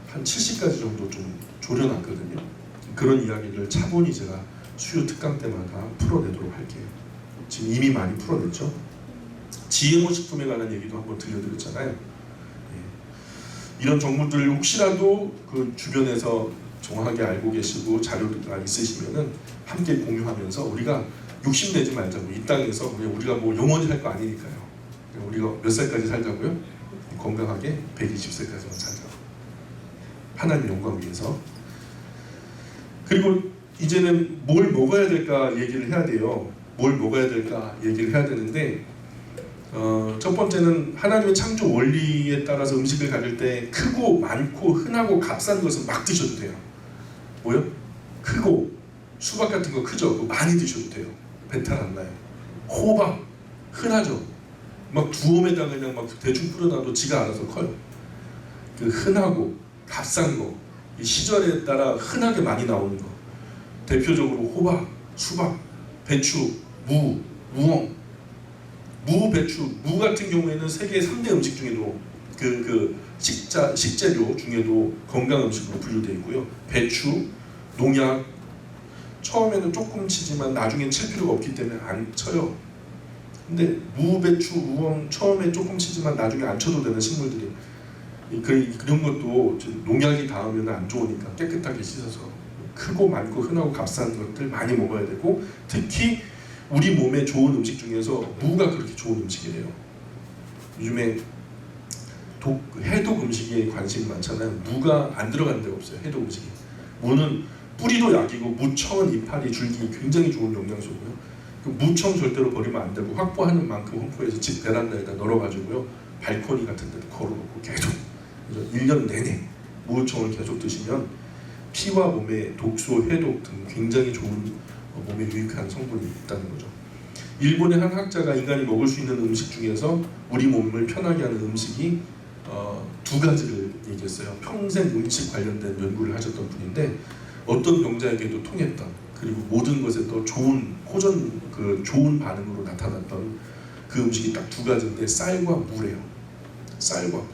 한 70가지 정도 좀 조려놨거든요. 그런 이야기를 차분히 제가 수요 특강 때마다 풀어내도록 할게요. 지금 이미 많이 풀어냈죠. GMO 식품에 관한 얘기도 한번 들려드렸잖아요. 예. 이런 정보들 혹시라도 그 주변에서 정확하게 알고 계시고 자료가 있으시면은 함께 공유하면서 우리가 욕심내지 말자고. 이 땅에서 우리가 뭐 영원히 살 거 아니니까요. 우리가 몇 살까지 살자고요? 건강하게 120세까지만 살자고. 하나님 영광 위해서. 그리고 이제는 뭘 먹어야 될까 얘기를 해야 돼요. 뭘 먹어야 될까 얘기를 해야 되는데 첫 번째는 하나님의 창조 원리에 따라서 음식을 가질 때 크고 많고 흔하고 값싼 것은 막 드셔도 돼요. 뭐요? 크고 수박 같은 거 크죠? 그거 많이 드셔도 돼요. 배탈 안 나요. 호박 흔하죠? 막 두엄에다 그냥 막 대충 뿌려놔도 지가 알아서 커요. 그 흔하고 값싼 거, 이 시절에 따라 흔하게 많이 나오는 거. 대표적으로 호박, 수박, 배추, 무, 무엉. 무, 배추, 무 같은 경우에는 세계 3대 음식 중에도 식재료 중에도 건강 음식으로 분류되어 있고요. 배추, 농약, 처음에는 조금 치지만 나중엔 칠 필요가 없기 때문에 안 쳐요. 근데 무, 배추, 무엉 처음에 조금 치지만 나중에 안 쳐도 되는 식물들이 그런 것도 농약이 닿으면 안 좋으니까 깨끗하게 씻어서 크고 많고 흔하고 값싼 것들 많이 먹어야 되고 특히 우리 몸에 좋은 음식 중에서 무가 그렇게 좋은 음식이래요. 요즘에 해독 음식에 관심이 많잖아요. 무가 안 들어가는 데가 없어요. 해독 음식이. 무는 뿌리도 약이고 무청은 이파리, 줄기 굉장히 좋은 영양소고요. 그 무청 절대로 버리면 안 되고 확보하는 만큼 홍보해서 집 베란다에다 널어가지고요. 발코니 같은 데도 걸어놓고 계속 1년 내내 무청을 계속 드시면 피와 몸의 독소, 해독 등 굉장히 좋은 몸에 유익한 성분이 있다는 거죠. 일본의 한 학자가 인간이 먹을 수 있는 음식 중에서 우리 몸을 편하게 하는 음식이 두 가지를 얘기했어요. 평생 음식 관련된 연구를 하셨던 분인데 어떤 병자에게도 통했던 그리고 모든 것에 또 좋은 좋은 반응으로 나타났던 그 음식이 딱 두 가지인데 쌀과 무래요. 쌀과 무.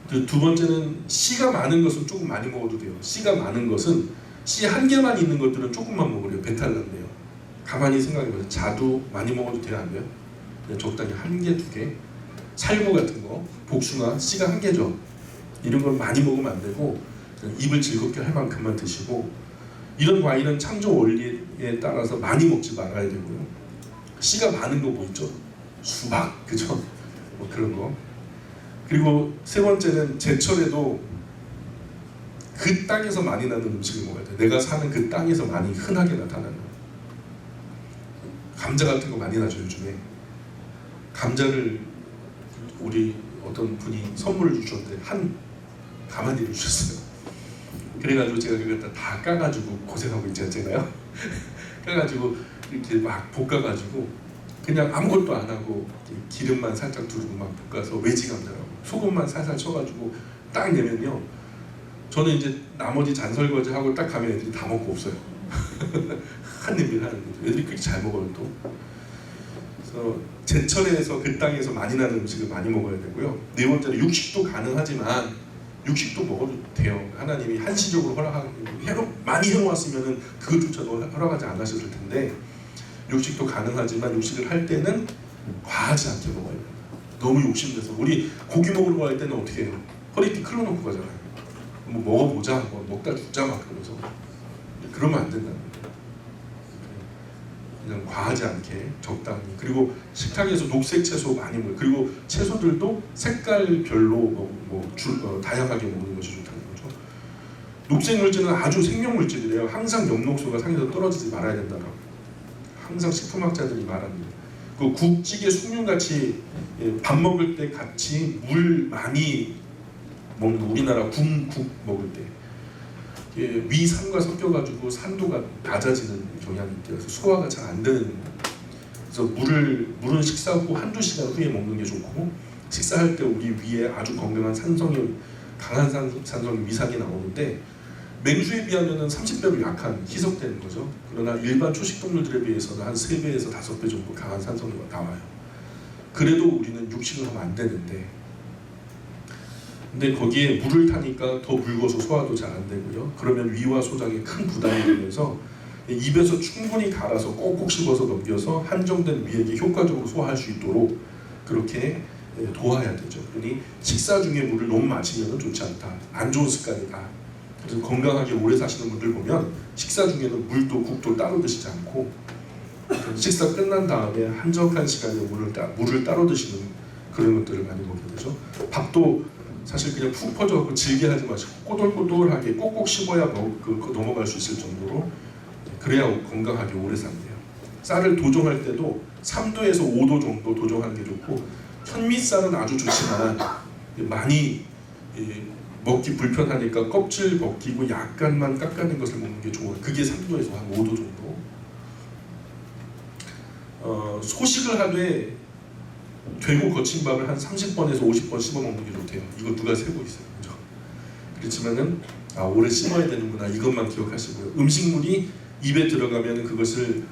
그 두 번째는 씨가 많은 것은 조금 많이 먹어도 돼요. 씨가 많은 것은 씨 한 개만 있는 것들은 조금만 먹으래요. 배탈 난대요. 가만히 생각해보세요. 자두 많이 먹어도 돼요, 안 돼요? 그냥 적당히 한 개, 두 개. 살구 같은 거, 복숭아 씨가 한 개죠. 이런 걸 많이 먹으면 안 되고 그냥 입을 즐겁게 할 만큼만 드시고 이런 과일은 창조 원리에 따라서 많이 먹지 말아야 되고요. 씨가 많은 거 뭐 있죠? 수박, 그죠? 뭐 그런 거. 그리고 세 번째는 제철에도 그 땅에서 많이 나는 음식을 먹어야 돼. 내가 사는 그 땅에서 많이 흔하게 나타나는 거. 감자 같은 거 많이 나죠 요즘에. 감자를 우리 어떤 분이 선물을 주셨는데 한 가마니를 주셨어요. 그래가지고 제가 그걸 다 까가지고 고생하고 있지 않잖아요. 까가지고 이렇게 막 볶아가지고 그냥 아무것도 안 하고 기름만 살짝 두르고 막 볶아서 외지 감자라고 소금만 살살 쳐가지고 딱 내면요. 저는 이제 나머지 잔설거지 하고 딱 가면 애들이 다 먹고 없어요. 한 냄비를 하는데 애들이 그렇게 잘 먹어요 또. 그래서 제철에서 그 땅에서 많이 나는 음식을 많이 먹어야 되고요. 네 번째는 육식도 가능하지만 육식도 먹어도 돼요. 하나님이 한시적으로 많이 해놓았으면은 그것조차도 허락하지 않으셨을 텐데 육식도 가능하지만 육식을 할 때는 과하지 않게 먹어야 돼요. 너무 욕심내서 우리 고기 먹으러 갈 때는 어떻게 해요? 허리띠 클러놓고 가잖아요. 뭐 먹어보자, 뭐 먹다 죽자 막 그러면서 그러면 안 된다는 거예요. 그냥 과하지 않게 적당히. 그리고 식탁에서 녹색 채소 많이 먹어요. 그리고 채소들도 색깔별로 다양하게 먹는 것이 좋다는 거죠. 녹색 물질은 아주 생명 물질이래요. 항상 엽록소가 상에서 떨어지지 말아야 된다고 항상 식품학자들이 말합니다. 그 국찌개 숭늉같이 밥 먹을 때 같이 물 많이 먹는 우리나라 국국 먹을 때 위산과 섞여가지고 산도가 낮아지는 경향이 있대요. 그래서 소화가 잘 안 되는. 그래서 물은 식사 후 한두 시간 후에 먹는 게 좋고, 식사할 때 우리 위에 아주 건강한 강한 산성이 위산이 나오는데 맹수에 비하면 30배로 약한 희석되는 거죠. 그러나 일반 초식 동물들에 비해서는 한 3배에서 5배 정도 강한 산성이 나와요. 그래도 우리는 육식을 하면 안 되는데, 근데 거기에 물을 타니까 더 묽어서 소화도 잘 안 되고요. 그러면 위와 소장에 큰 부담이 되면서 입에서 충분히 갈아서 꼭꼭 씹어서 넘겨서 한정된 위액이 효과적으로 소화할 수 있도록 그렇게 도와야 되죠. 그러니 식사 중에 물을 너무 마시면 좋지 않다. 안 좋은 습관이다. 그래서 건강하게 오래 사시는 분들 보면 식사 중에는 물도 국도 따로 드시지 않고 식사 끝난 다음에 한적한 시간에 물을 따로 드시는 그런 것들을 많이 먹게 되죠. 밥도 사실 그냥 푹 퍼져서 질게 하지 마시고 꼬들꼬들하게 꼭꼭 씹어야 넘어갈 수 있을 정도로 그래야 건강하게 오래 산대요. 쌀을 도정할 때도 3도에서 5도 정도 도정하는 게 좋고, 현미쌀은 아주 좋지만 많이 먹기 불편하니까 껍질 벗기고 약간만 깎아낸 것을 먹는 게 좋아요. 그게 3도에서 한 5도 정도. 소식을 하되 되고 거친 밥을 한 30번에서 50번 씹어 먹는 게 좋대요. 이거 누가 세고 있어요, 그죠? 그렇지만은 오래 씹어야 되는구나, 이것만 기억하시고요. 음식물이 입에 들어가면 그것을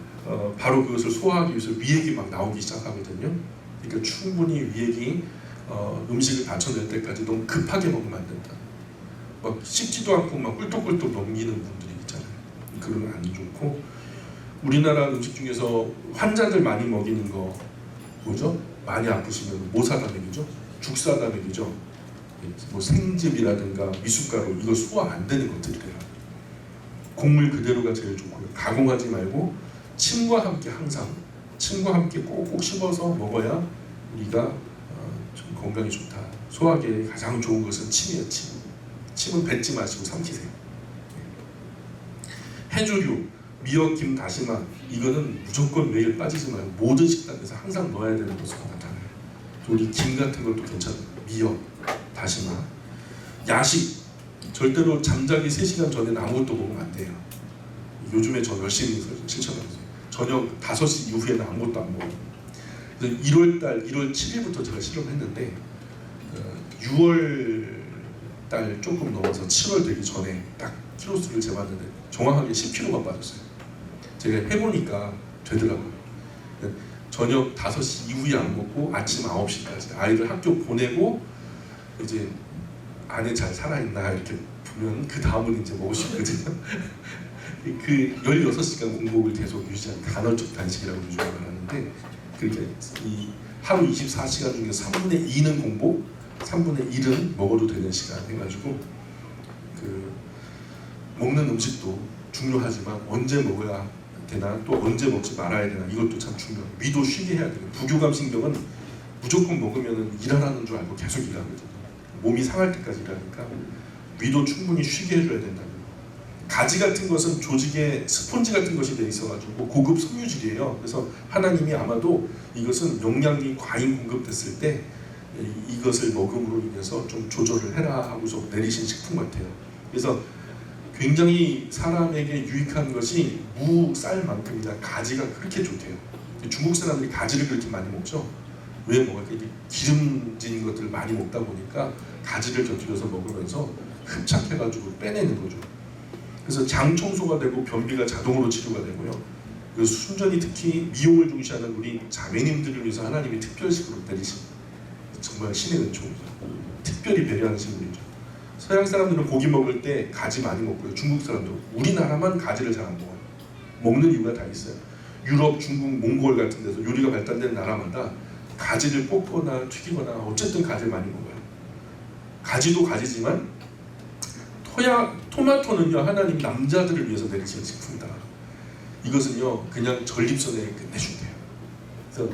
바로 그것을 소화하기 위해서 위액이 막 나오기 시작하거든요. 그러니까 충분히 위액이 음식을 받쳐낼 때까지 너무 급하게 먹으면 안 된다. 막 씹지도 않고 막 꿀떡꿀떡 넘기는 분들이 있잖아요. 그러면 안 좋고, 우리나라 음식 중에서 환자들 많이 먹이는 거 뭐죠? 많이 아프시면 뭐 사다 먹이죠? 죽 사다 먹이죠. 뭐 생즙이라든가 미숫가루, 이거 소화 안 되는 것들이래요. 곡물 그대로가 제일 좋고요. 가공하지 말고 침과 함께, 항상 침과 함께 꼭꼭 씹어서 먹어야 우리가 좀 건강이 좋다. 소화기에 가장 좋은 것은 침이에요. 침은 뱉지 마시고 삼키세요. 해조류, 미역, 김, 다시마, 이거는 무조건 매일 빠지지 말고 모든 식단에서 항상 넣어야 되는 것으로 나타나요. 우리 김 같은 것도 괜찮아요. 미역, 다시마. 야식, 절대로 잠자기 3시간 전에는 아무것도 먹으면 안 돼요. 요즘에 저 열심히 실천하고 있어요. 저녁 5시 이후에는 아무것도 안 먹어요. 그래서 1월 7일부터 제가 실험했는데 6월달 조금 넘어서 7월 되기 전에 딱 키로수를 재봤는데 정확하게 10kg가 빠졌어요. 제가 해보니까 되더라고요. 저녁 5시 이후에 안 먹고 아침 9시까지 아이들 학교 보내고 이제 안에 잘 살아있나 이렇게 보면 그 다음은 이제 먹을 수 있거든요. 그 16시간 공복을 계속 유지하는 간헐적 단식이라고 요즘에 말하는데, 그렇게 이 하루 24시간 중에 3분의 2는 공복, 3분의 1은 먹어도 되는 시간 해가지고 그 먹는 음식도 중요하지만 언제 먹어야 되나, 또 언제 먹지 말아야 되나, 이것도 참 중요해요. 위도 쉬게 해야 돼요. 부교감 신경은 무조건 먹으면 일하라는 줄 알고 계속 일하거든요. 몸이 상할 때까지 일하니까 위도 충분히 쉬게 해줘야 된다는 거. 가지 같은 것은 조직에 스폰지 같은 것이 돼 있어가지고 고급 섬유질이에요. 그래서 하나님이 아마도 이것은 영양이 과잉 공급됐을 때 이것을 먹음으로 인해서 좀 조절을 해라 하고서 내리신 식품 같아요. 그래서 굉장히 사람에게 유익한 것이 무, 쌀만큼이나 가지가 그렇게 좋대요. 중국 사람들이 가지를 그렇게 많이 먹죠. 왜 먹어요? 기름진 것들을 많이 먹다 보니까 가지를 곁들여서 먹으면서 흡착해가지고 빼내는 거죠. 그래서 장 청소가 되고 변비가 자동으로 치료가 되고요. 그래서 순전히 특히 미용을 중시하는 우리 자매님들을 위해서 하나님이 특별식으로 내리신 정말 신의 은총이죠. 특별히 배려하신 분이죠. 서양 사람들은 고기 먹을 때 가지 많이 먹고요. 중국 사람도. 우리나라만 가지를 잘 안 먹어요. 먹는 이유가 다 있어요. 유럽, 중국, 몽골 같은 데서 요리가 발달된 나라마다 가지를 볶거나 튀기거나 어쨌든 가지를 많이 먹어요. 가지도 가지지만 토마토는요, 하나님 남자들을 위해서 내리신 식품이다. 이것은요 그냥 전립선에 끝내준대요. 그래서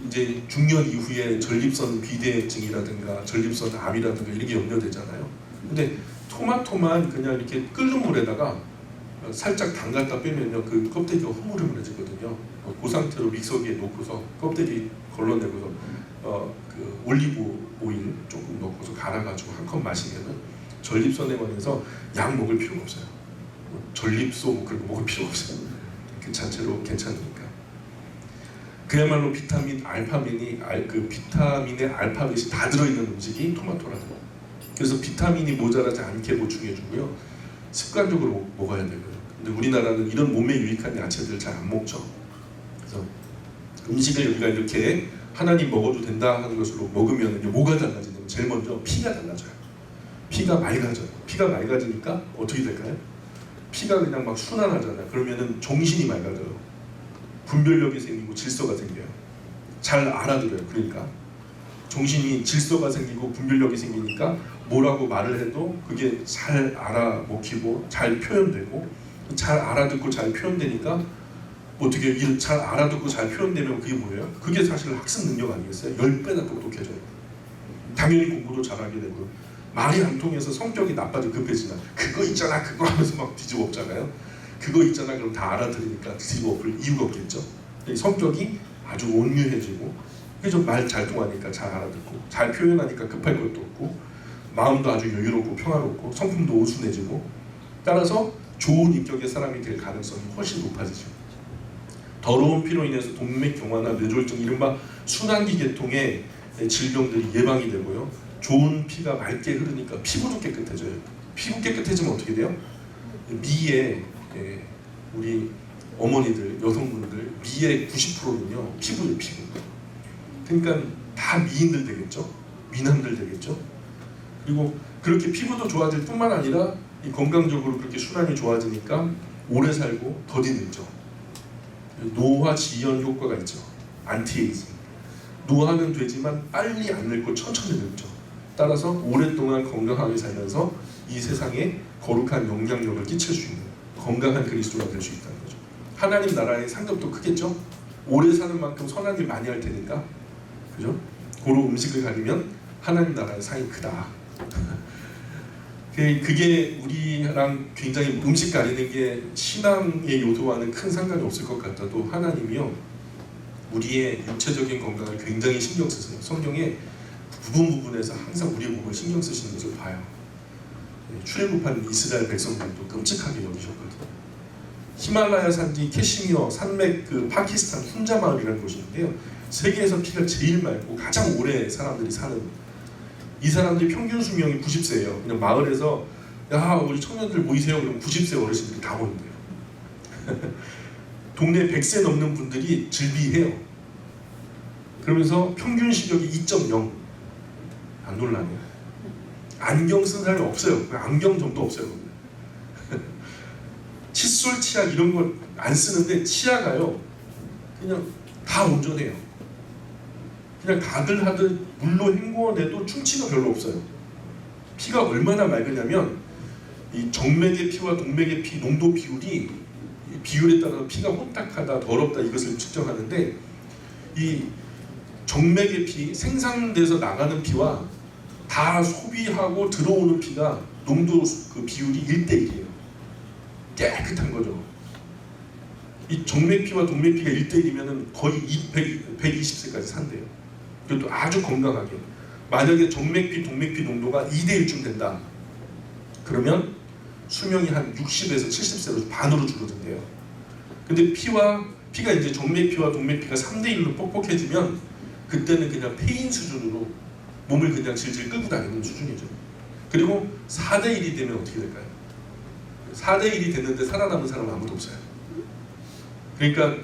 이제 중년 이후에 전립선 비대증이라든가 전립선 암이라든가 이런 게 염려되잖아요. 근데 토마토만 그냥 이렇게 끓는 물에다가 살짝 담갔다 빼면요 그 껍데기가 흐물흐물해지거든요. 그 상태로 믹서기에 놓고서 껍데기 걸러내고서 그 올리브 오일 조금 넣고서 갈아가지고 한 컵 마시면은 전립선에 관해서 약 먹을 필요가 없어요. 전립소 뭐 그런 거 먹을 필요가 없어요. 그 자체로 괜찮으니까. 그야말로 비타민 알파민이 그 비타민의 알파벳이 다 들어있는 음식이 토마토라는 거예요. 그래서 비타민이 모자라지 않게 보충해주고요. 습관적으로 먹어야 되고요. 근데 우리나라는 이런 몸에 유익한 야채들 잘 안 먹죠. 그래서 음식을 우리가 이렇게 하나님 먹어도 된다 하는 것으로 먹으면 뭐가 달라지냐면 제일 먼저 피가 달라져요. 피가 맑아져요. 피가 맑아지니까 어떻게 될까요? 피가 그냥 막 순환하잖아요. 그러면은 정신이 맑아져요. 분별력이 생기고 질서가 생겨요. 잘 알아들어요. 그러니까 정신이 질서가 생기고 분별력이 생기니까 뭐라고 말을 해도 그게 잘 알아먹히고 잘 표현되고 잘 알아듣고 잘 표현되니까 어떻게 잘 알아듣고 잘 표현되면 그게 뭐예요? 그게 사실 학습 능력 아니겠어요? 10배나 똑똑해져요. 당연히 공부도 잘하게 되고 말이 안 통해서 성격이 나빠져 급해지나 그거 있잖아 그거 하면서 막 뒤집어 엎잖아요. 그거 있잖아 그럼 다 알아들으니까 뒤집어 엎을 이유가 없겠죠. 성격이 아주 온유해지고 그래서 말 잘 통하니까 잘 알아듣고 잘 표현하니까 급할 것도 없고 마음도 아주 여유롭고 평화롭고 성품도 온순해지고 따라서 좋은 인격의 사람이 될 가능성이 훨씬 높아지죠. 더러운 피로 인해서 동맥경화나 뇌졸중 이른바 순환기 계통의 질병들이 예방이 되고요. 좋은 피가 맑게 흐르니까 피부도 깨끗해져요. 피부 깨끗해지면 어떻게 돼요? 미의 우리 어머니들, 여성분들 미의 90%는요 피부예요. 피부. 그러니까 다 미인들 되겠죠. 미남들 되겠죠. 그리고 그렇게 피부도 좋아질 뿐만 아니라 이 건강적으로 그렇게 순환이 좋아지니까 오래 살고 더디 늙죠. 노화 지연 효과가 있죠. 안티에이징. 노화는 되지만 빨리 안 늙고 천천히 늙죠. 따라서 오랫동안 건강하게 살면서 이 세상에 거룩한 영향력을 끼칠 수 있는 건강한 그리스도가 될 수 있다는 거죠. 하나님 나라의 상급도 크겠죠. 오래 사는 만큼 선한 일 많이 할 테니까, 그죠? 고로 음식을 가리면 하나님 나라의 상이 크다. 그게 우리랑 굉장히 음식 가리는 게 신앙의 요소와는 큰 상관이 없을 것 같아도 하나님이요 우리의 육체적인 건강을 굉장히 신경 쓰세요. 성경에 부분에서 항상 우리의 몸을 신경 쓰시는 것을 봐요. 출애굽한 이스라엘 백성들도 끔찍하게 여기셨거든요. 히말라야 산지 캐시미어 산맥 그 파키스탄 훈자 마을이라는 곳이 있는데요. 세계에서 피가 제일 맑고 가장 오래 사람들이 사는, 이 사람들이 평균 수명이 90세예요. 그냥 마을에서 야 우리 청년들 모이세요 그러면 90세 어르신들이 다 모인대요. 동네 100세 넘는 분들이 즐비해요. 그러면서 평균 시력이 2.0. 안 놀라네요. 안경 쓴 사람이 없어요. 안경점도 없어요. 칫솔, 치약 이런 거 안 쓰는데 치아가요 그냥 다 온전해요. 그냥 다들 하듯 물로 헹궈내도 충치가 별로 없어요. 피가 얼마나 맑으냐면 이 정맥의 피와 동맥의 피 농도 비율이 비율에 따라서 피가 혼탁하다 더럽다 이것을 측정하는데 이 정맥의 피 생산돼서 나가는 피와 다 소비하고 들어오는 피가 농도 그 비율이 1:1이에요. 깨끗한 거죠. 이 정맥피와 동맥피가 1:1이면 거의 120세까지 산대요. 그것도 아주 건강하게. 만약에 정맥피, 동맥피 농도가 2:1쯤 된다. 그러면 수명이 한 60에서 70세로 반으로 줄어든대요. 근데 피가 이제 정맥피와 동맥피가 3:1로 뻑뻑해지면 그때는 그냥 폐인 수준으로 몸을 그냥 질질 끌고 다니는 수준이죠. 그리고 4:1이 되면 어떻게 될까요? 4:1이 됐는데 살아남은 사람은 아무도 없어요. 그러니까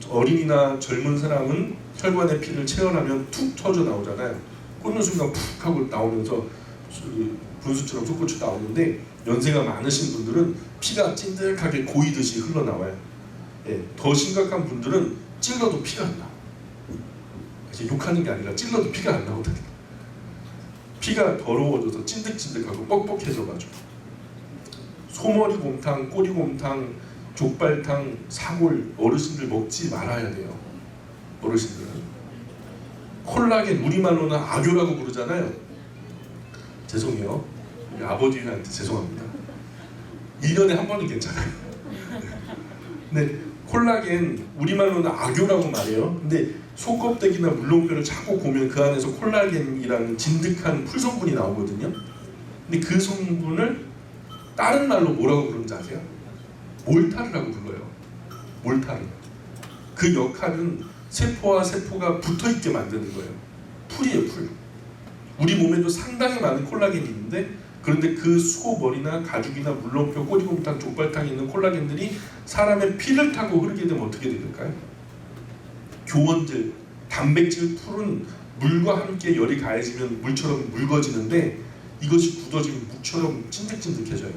어린이나 젊은 사람은 혈관의 피를 체열하면 툭 터져 나오잖아요. 꽂는 순간 푹 하고 나오면서 분수처럼 솟구쳐 나오는데 연세가 많으신 분들은 피가 찐득하게 고이듯이 흘러나와요. 예, 더 심각한 분들은 찔러도 피가 안 나와. 욕하는 게 아니라 찔러도 피가 안 나오다니까. 피가 더러워져서 찐득찐득하고 뻑뻑해져가지고 소머리 곰탕, 꼬리 곰탕, 족발탕, 사골 어르신들 먹지 말아야 돼요. 어르신들은 콜라겐, 우리말로는 악교라고 부르잖아요. 죄송해요. 우리 아버지한테 죄송합니다. 1년에 한 번은 괜찮아요. 근데 콜라겐, 우리말로는 악교라고 말해요. 근데 속껍데기나 물렁뼈를 자꾸 보면 그 안에서 콜라겐이라는 진득한 풀 성분이 나오거든요. 근데 그 성분을 다른 말로 뭐라고 부르는지 아세요? 몰타르라고 불러요. 몰타르. 그 역할은 세포와 세포가 붙어있게 만드는 거예요. 풀이에요, 풀. 우리 몸에도 상당히 많은 콜라겐이 있는데, 그런데 그 수고머리나 가죽이나 물렁뼈, 꼬리곰탕, 족발탕에 있는 콜라겐들이 사람의 피를 타고 흐르게 되면 어떻게 될까요? 교원질, 단백질, 풀은 물과 함께 열이 가해지면 물처럼 묽어지는데, 이것이 굳어지면 묵처럼 찐득찐득해져요.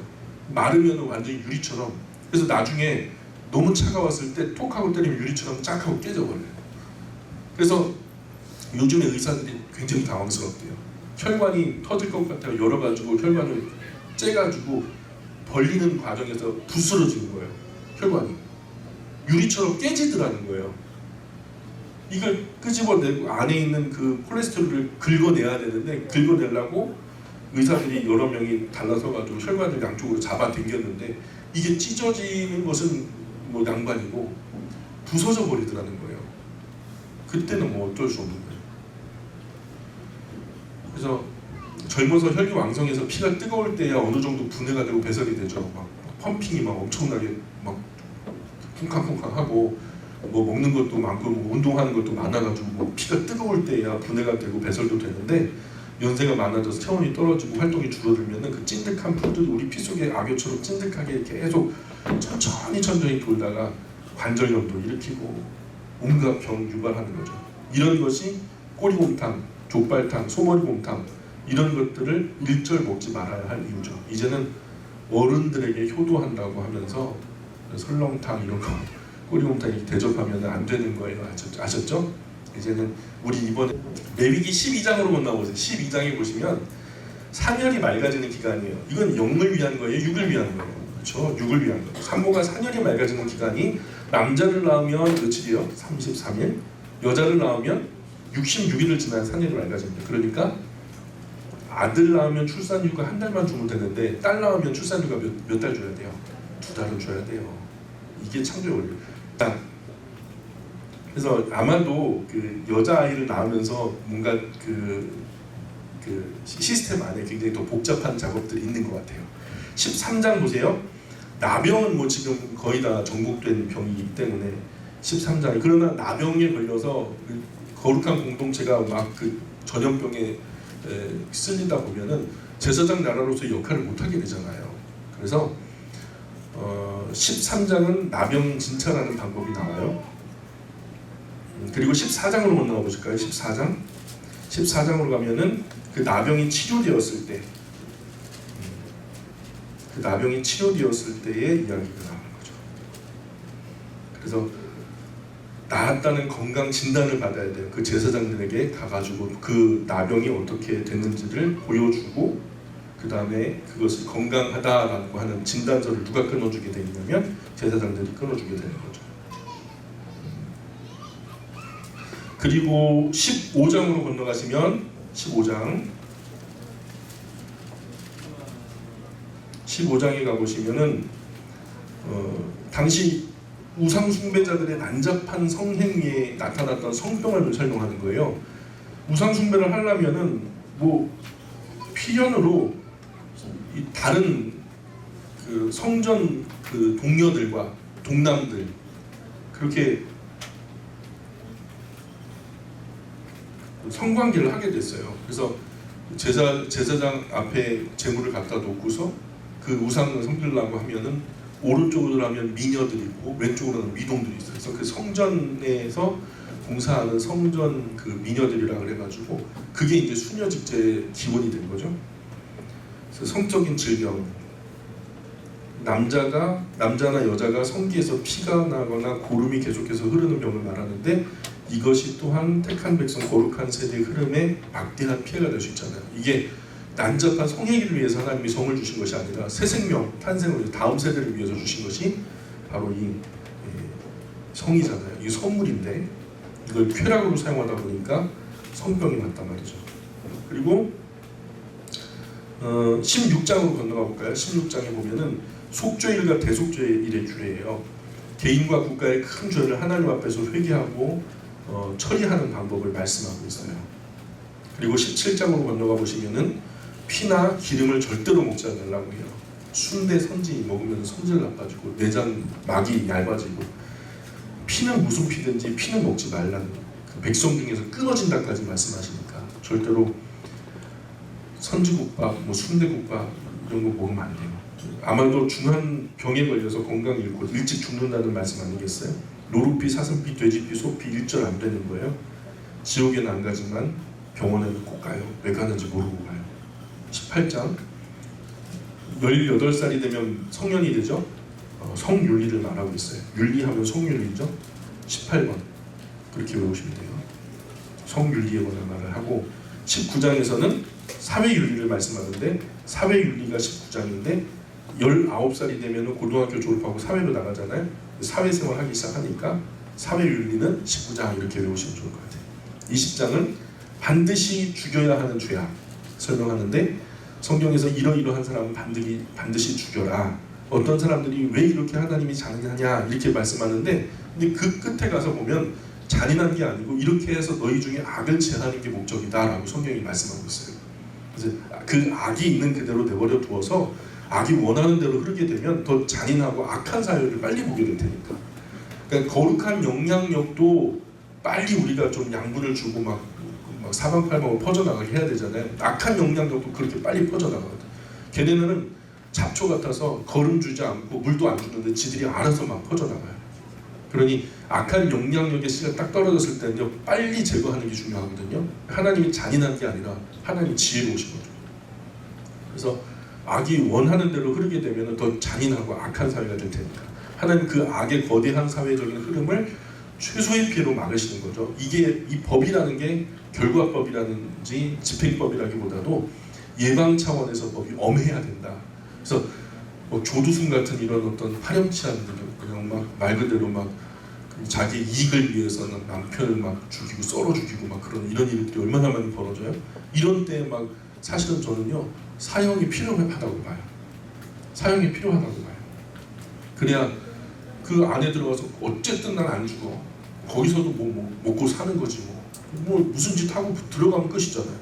마르면 완전히 유리처럼. 그래서 나중에 너무 차가웠을 때 톡 하고 때리면 유리처럼 쫙 하고 깨져버려요. 그래서 요즘에 의사들이 굉장히 당황스럽대요. 혈관이 터질 것 같아요. 열어가지고 혈관을 째가지고 벌리는 과정에서 부스러지는 거예요. 혈관이 유리처럼 깨지더라는 거예요. 이걸 끄집어내고 안에 있는 그 콜레스테롤을 긁어내야 되는데, 긁어내려고 의사들이 여러 명이 달라서가지고 혈관을 양쪽으로 잡아 당겼는데, 이게 찢어지는 것은 뭐 낭만이고 부서져 버리더라는 거예요. 그때는 뭐 어쩔 수 없는 거예요. 그래서 젊어서 혈기 왕성해서 피가 뜨거울 때야 어느 정도 분해가 되고 배설이 되죠. 막 펌핑이 막 엄청나게 막 쿵쾅쿵쾅하고, 뭐 먹는 것도 많고 뭐 운동하는 것도 많아가지고 뭐 피가 뜨거울 때야 분해가 되고 배설도 되는데, 연세가 많아져서 체온이 떨어지고 활동이 줄어들면은 그 찐득한 풀들이 우리 피 속에 악교처럼 찐득하게 계속 천천히 돌다가 관절염도 일으키고 온갖 병 유발하는 거죠. 이런 것이 꼬리곰탕, 족발탕, 소머리곰탕, 이런 것들을 일절 먹지 말아야 할 이유죠. 이제는 어른들에게 효도한다고 하면서 설렁탕 이런 거, 꼬리곰탕 대접하면 안 되는 거예요. 아셨죠? 이제는 우리 이번에 레위기 12장으로 만나보세요. 12장에 보시면 산열이 맑아지는 기간이에요. 이건 영을 위한 거예요, 육을 위한 거예요. 그렇죠? 육을 위한 거예요. 산모가 산열이 맑아지는 기간이 남자를 낳으면 며칠이요? 33일. 여자를 낳으면 66일을 지나야 산열이 맑아집니다. 그러니까 아들 낳으면 출산휴가 한 달만 주면 되는데, 딸 낳으면 출산휴가 몇 달 줘야 돼요? 2달은 줘야 돼요. 이게 창조의 원리. 그래서 아마도 그 여자아이를 낳으면서 뭔가 그 시스템 안에 굉장히 더 복잡한 작업들이 있는 것 같아요. 13장 보세요. 나병은 뭐 지금 거의 다 정복된 병이기 때문에 13장이, 그러나 나병에 걸려서 그 거룩한 공동체가 막 그 전염병에 쓸리다 보면은 제사장 나라로서의 역할을 못하게 되잖아요. 그래서 13장은 나병 진찰하는 방법이 나와요. 그리고 14장으로 넘어가 보실까요? 14장으로 가면은 그 나병이 치료되었을 때, 그 나병이 치료되었을 때의 이야기가 나오는 거죠. 그래서 나았다는 건강 진단을 받아야 돼요. 그 제사장들에게 가가지고 그 나병이 어떻게 됐는지를 보여주고, 그 다음에 그것을 건강하다라고 하는 진단서를 누가 끊어주게 되냐면 제사장들이 끊어주게 되는 거죠. 그리고 15장으로 건너가시면 15장에 가보시면은 당시 우상 숭배자들의 난잡한 성행위에 나타났던 성병을 설명하는 거예요. 우상 숭배를 하려면은 뭐 필연으로 이 다른 그 성전 그 동녀들과 동남들 그렇게 성관계를 하게 됐어요. 그래서 제사장 앞에 제물을 갖다 놓고서 그 우상을 섬기려고 하면은 오른쪽으로 하면 미녀들이 있고 왼쪽으로는 미동들이 있어요. 그래서 그 성전에서 봉사하는 성전 그 미녀들이라 그래가지고 그게 이제 수녀직제의 기원이 된 거죠. 그래서 성적인 질병, 남자나 여자가 성기에서 피가 나거나 고름이 계속해서 흐르는 병을 말하는데, 이것이 또한 택한 백성 거룩한 세대의 흐름에 막대한 피해가 될 수 있잖아요. 이게 난잡한 성행위를 위해서 하나님이 성을 주신 것이 아니라 새 생명, 탄생을 위해서 다음 세대를 위해서 주신 것이 바로 이 성이잖아요. 이 선물인데 이걸 쾌락으로 사용하다 보니까 성병이 났단 말이죠. 그리고 16장으로 건너가 볼까요? 16장에 보면은 속죄일과 대속죄일의 규례예요. 개인과 국가의 큰 죄를 하나님 앞에서 회개하고 처리하는 방법을 말씀하고 있어요. 그리고 17장으로 건너가 보시면은 피나 기름을 절대로 먹지 않으려고 해요. 순대 선지 먹으면 성질 나빠지고 내장 막이 얇아지고, 피는 무슨 피든지 피는 먹지 말라는, 그 백성 중에서 끊어진다까지 말씀하시니까 절대로 선지국밥, 뭐 순대국밥 이런 거 먹으면 안 돼요. 아마도 중한 병에 걸려서 건강 잃고 일찍 죽는다는 말씀 아니겠어요? 노루피, 사슴피, 돼지피, 소피 일절 안 되는 거예요. 지옥에는 안 가지만 병원에는 꼭 가요. 왜 가는지 모르고 가요. 18장 18살이 되면 성년이 되죠. 성윤리를 말하고 있어요. 윤리하면 성윤리죠. 18번 그렇게 외우시면 돼요. 성윤리에 관한 말을 하고, 19장에서는 사회윤리를 말씀하는데, 사회윤리가 19장인데 19살이 되면 고등학교 졸업하고 사회로 나가잖아요. 사회생활 하기 시작하니까 사회윤리는 19장 이렇게 외우시면 좋을 것 같아요. 20장은 반드시 죽여야 하는 죄악 설명하는데, 성경에서 이러이러한 사람은 반드시 죽여라. 어떤 사람들이 왜 이렇게 하나님이 잔인하냐 이렇게 말씀하는데, 근데 그 끝에 가서 보면 잔인한 게 아니고 이렇게 해서 너희 중에 악을 제하는 게 목적이다 라고 성경이 말씀하고 있어요. 그래서 그 악이 있는 그대로 내버려 두어서 악이 원하는 대로 흐르게 되면 더 잔인하고 악한 사회를 빨리 보게 될 테니까. 그러니까 거룩한 영향력도 빨리 우리가 좀 양분을 주고 막 사방팔방으로 퍼져나가게 해야 되잖아요. 악한 영향력도 그렇게 빨리 퍼져나가거든. 걔네는 잡초 같아서 거름 주지 않고 물도 안 주는데 지들이 알아서 막 퍼져나가요. 그러니 악한 영향력의 씨가 딱 떨어졌을 때는요, 빨리 제거하는 게 중요하거든요. 하나님이 잔인한 게 아니라 하나님이 지혜로우신 거죠. 그래서 악이 원하는 대로 흐르게 되면 더 잔인하고 악한 사회가 될 테니까 하나님 그 악의 거대한 사회적인 흐름을 최소의 피해로 막으시는 거죠. 이게 이 법이라는 게 결과법이라든지 집행법이라기보다도 예방 차원에서 법이 엄해야 된다. 그래서 뭐 조두순 같은 이런 어떤 파렴치한 그냥 막 말 그대로 막 자기 이익을 위해서는 남편을 막 죽이고 썰어 죽이고 막 그런 이런 일들이 얼마나 많이 벌어져요. 이런 때 막 사실은 저는요, 사형이 필요하다고 봐요. 사형이 필요하다고 봐요. 그래야 그 안에 들어가서 어쨌든 난 안 죽어. 거기서도 뭐 먹고 사는 거지 뭐 무슨 짓 하고 들어가면 끝이잖아요.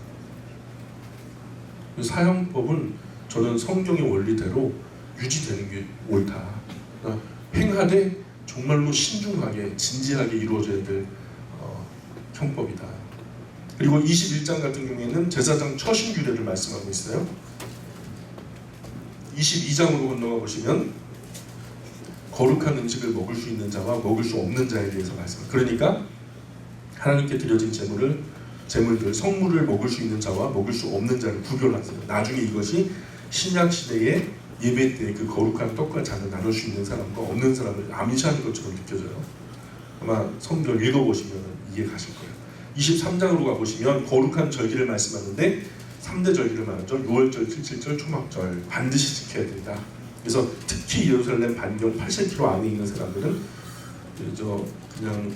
사형법은 저는 성경의 원리대로 유지되는 게 옳다. 그러니까 행하되 정말로 신중하게 진지하게 이루어져야 될 형법이다. 그리고 21장 같은 경우에는 제사장 처신 규례를 말씀하고 있어요. 22장으로 건너가 보시면 거룩한 음식을 먹을 수 있는 자와 먹을 수 없는 자에 대해서 말씀합니다. 그러니까 하나님께 드려진 제물들, 성물을 먹을 수 있는 자와 먹을 수 없는 자를 구별하세요. 나중에 이것이 신약 시대의 예배 때 그 거룩한 떡과 잔을 나눌 수 있는 사람과 없는 사람을 암시하는 것처럼 느껴져요. 아마 성경 읽어보시면 이해 가실 거예요. 23장으로 가보시면 거룩한 절기를 말씀하는데 3대 절기를 말하죠. 6월절, 7칠절, 초막절 반드시 지켜야 된다. 그래서 특히 예루살렘 반경 80km 안에 있는 사람들은 그냥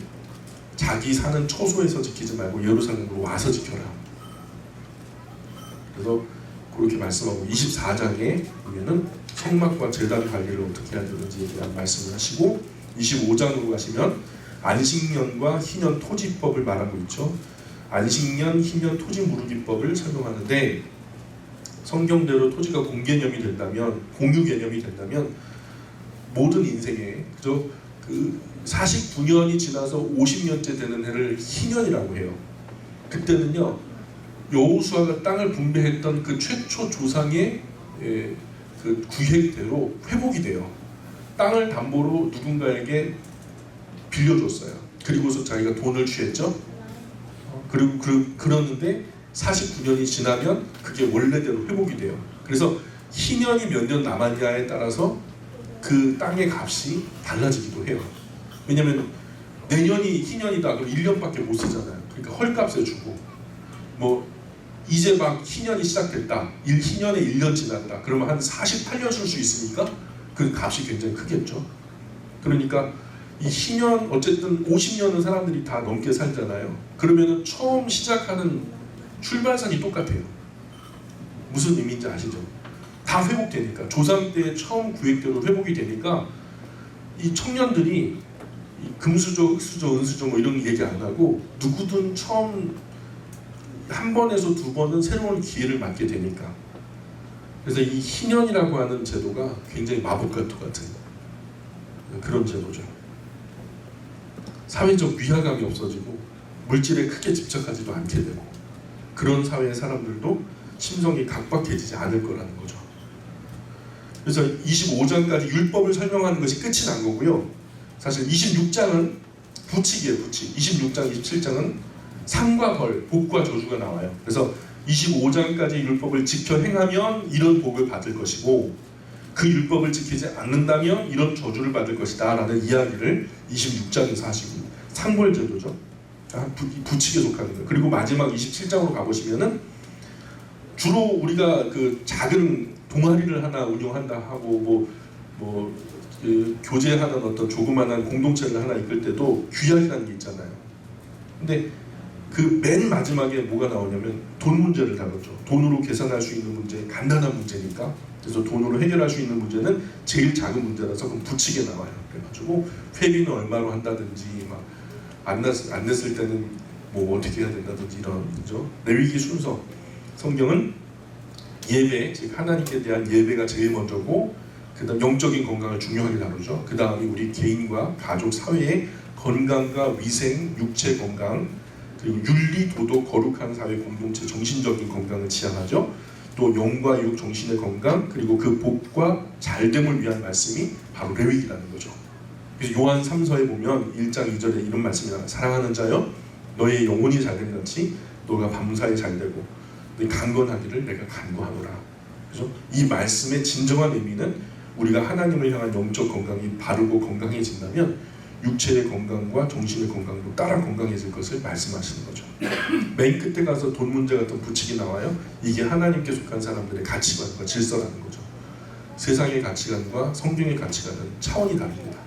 자기 사는 처소에서 지키지 말고 예루살렘으로 와서 지켜라. 그래서 그렇게 말씀하고 24장에 보면은 성막과 제단 관리를 어떻게 해야 되는지에 대한 말씀을 하시고, 25장으로 가시면 안식년과 희년 토지법을 말하고 있죠. 안식년, 희년, 토지 무르기법을 설명하는데, 성경대로 토지가 공개념이 된다면, 공유 개념이 된다면 모든 인생에 그 49년이 지나서 50년째 되는 해를 희년이라고 해요. 그때는요, 여호수아가 땅을 분배했던 그 최초 조상의 그 구획대로 회복이 돼요. 땅을 담보로 누군가에게 빌려줬어요. 그리고서 자기가 돈을 취했죠. 그리고 그러는데 49년이 지나면 그게 원래대로 회복이 돼요. 그래서 희년이 몇 년 남았냐에 따라서 그 땅의 값이 달라지기도 해요. 왜냐면 내년이 희년이다 그럼 1년밖에 못 쓰잖아요. 그러니까 헐값에 주고, 뭐 이제 막 희년이 시작됐다, 희년에 1년 지났다 그러면 한 48년 쓸 수 있으니까 그 값이 굉장히 크겠죠. 그러니까 이 희년 어쨌든 50년은 사람들이 다 넘게 살잖아요. 그러면은 처음 시작하는 출발선이 똑같아요. 무슨 의미인지 아시죠? 다 회복되니까 조상 때 처음 구획대로 회복이 되니까 이 청년들이 이 금수저, 흑수저, 은수저 뭐 이런 얘기 안 하고 누구든 처음 한 번에서 두 번은 새로운 기회를 맞게 되니까 그래서 이 희년이라고 하는 제도가 굉장히 마법과 똑같은 그런 제도죠. 사회적 위화감이 없어지고 물질에 크게 집착하지도 않게 되고 그런 사회의 사람들도 심성이 각박해지지 않을 거라는 거죠. 그래서 25장까지 율법을 설명하는 것이 끝이 난 거고요. 사실 26장은 부칙이에요. 부칙. 26장, 27장은 상과 벌, 복과 저주가 나와요. 그래서 25장까지 율법을 지켜 행하면 이런 복을 받을 것이고 그 율법을 지키지 않는다면 이런 저주를 받을 것이다 라는 이야기를 26장에서 하시고 상벌제도죠. 부칙에 속하는 거예요. 그리고 마지막 27장으로 가보시면은 주로 우리가 그 작은 동아리를 하나 운영한다 하고 그 교제하는 어떤 조그만한 공동체를 하나 이끌 때도 규약이라는 게 있잖아요. 근데 그 맨 마지막에 뭐가 나오냐면 돈 문제를 다뤘죠. 돈으로 계산할 수 있는 문제, 간단한 문제니까. 그래서 돈으로 해결할 수 있는 문제는 제일 작은 문제라서 그럼 부칙에 나와요. 그래가지고 회비는 얼마로 한다든지 막 안 냈을 때는 뭐 어떻게 해야 된다든지 이런 거죠. 레위기 순서. 성경은 예배, 즉 하나님께 대한 예배가 제일 먼저고 그다음 영적인 건강을 중요하게 다루죠. 그 다음에 우리 개인과 가족, 사회의 건강과 위생, 육체 건강, 그리고 윤리, 도덕, 거룩한 사회 공동체, 정신적인 건강을 지향하죠. 또 영과 육, 정신의 건강, 그리고 그 복과 잘됨을 위한 말씀이 바로 레위기라는 거죠. 그래서 요한 3서에 보면 1장 2절에 이런 말씀이 나와요. 사랑하는 자여, 너의 영혼이 잘됨 같이 너가 밤사이 잘되고 네 강건하기를 내가 간구하노라. 그래서 이 말씀의 진정한 의미는 우리가 하나님을 향한 영적 건강이 바르고 건강해진다면 육체의 건강과 정신의 건강도 따라 건강해질 것을 말씀하시는 거죠. 맨 끝에 가서 돈 문제 같은 부칙이 나와요. 이게 하나님께 속한 사람들의 가치관과 질서라는 거죠. 세상의 가치관과 성경의 가치관은 차원이 다릅니다.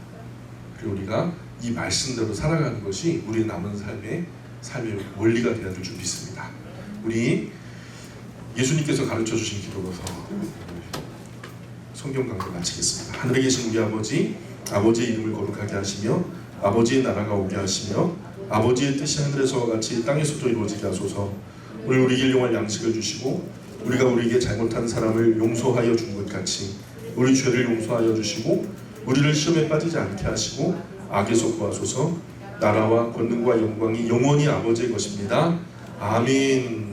그리고 우리가 이 말씀대로 살아가는 것이 우리의 남은 삶의 원리가 되어야 될 줄 믿습니다. 우리 예수님께서 가르쳐 주신 기도로서 성경 강좌 마치겠습니다. 하늘에 계신 우리 아버지, 아버지의 이름을 거룩하게 하시며 아버지의 나라가 오게 하시며 아버지의 뜻이 하늘에서와 같이 땅에서도 이루어지게 하소서. 오늘 우리에게 일용할 양식을 주시고 우리가 우리에게 잘못한 사람을 용서하여 준 것 같이 우리 죄를 용서하여 주시고 우리를 시험에 빠지지 않게 하시고 악에서 구하소서. 나라와 권능과 영광이 영원히 아버지의 것입니다. 아멘.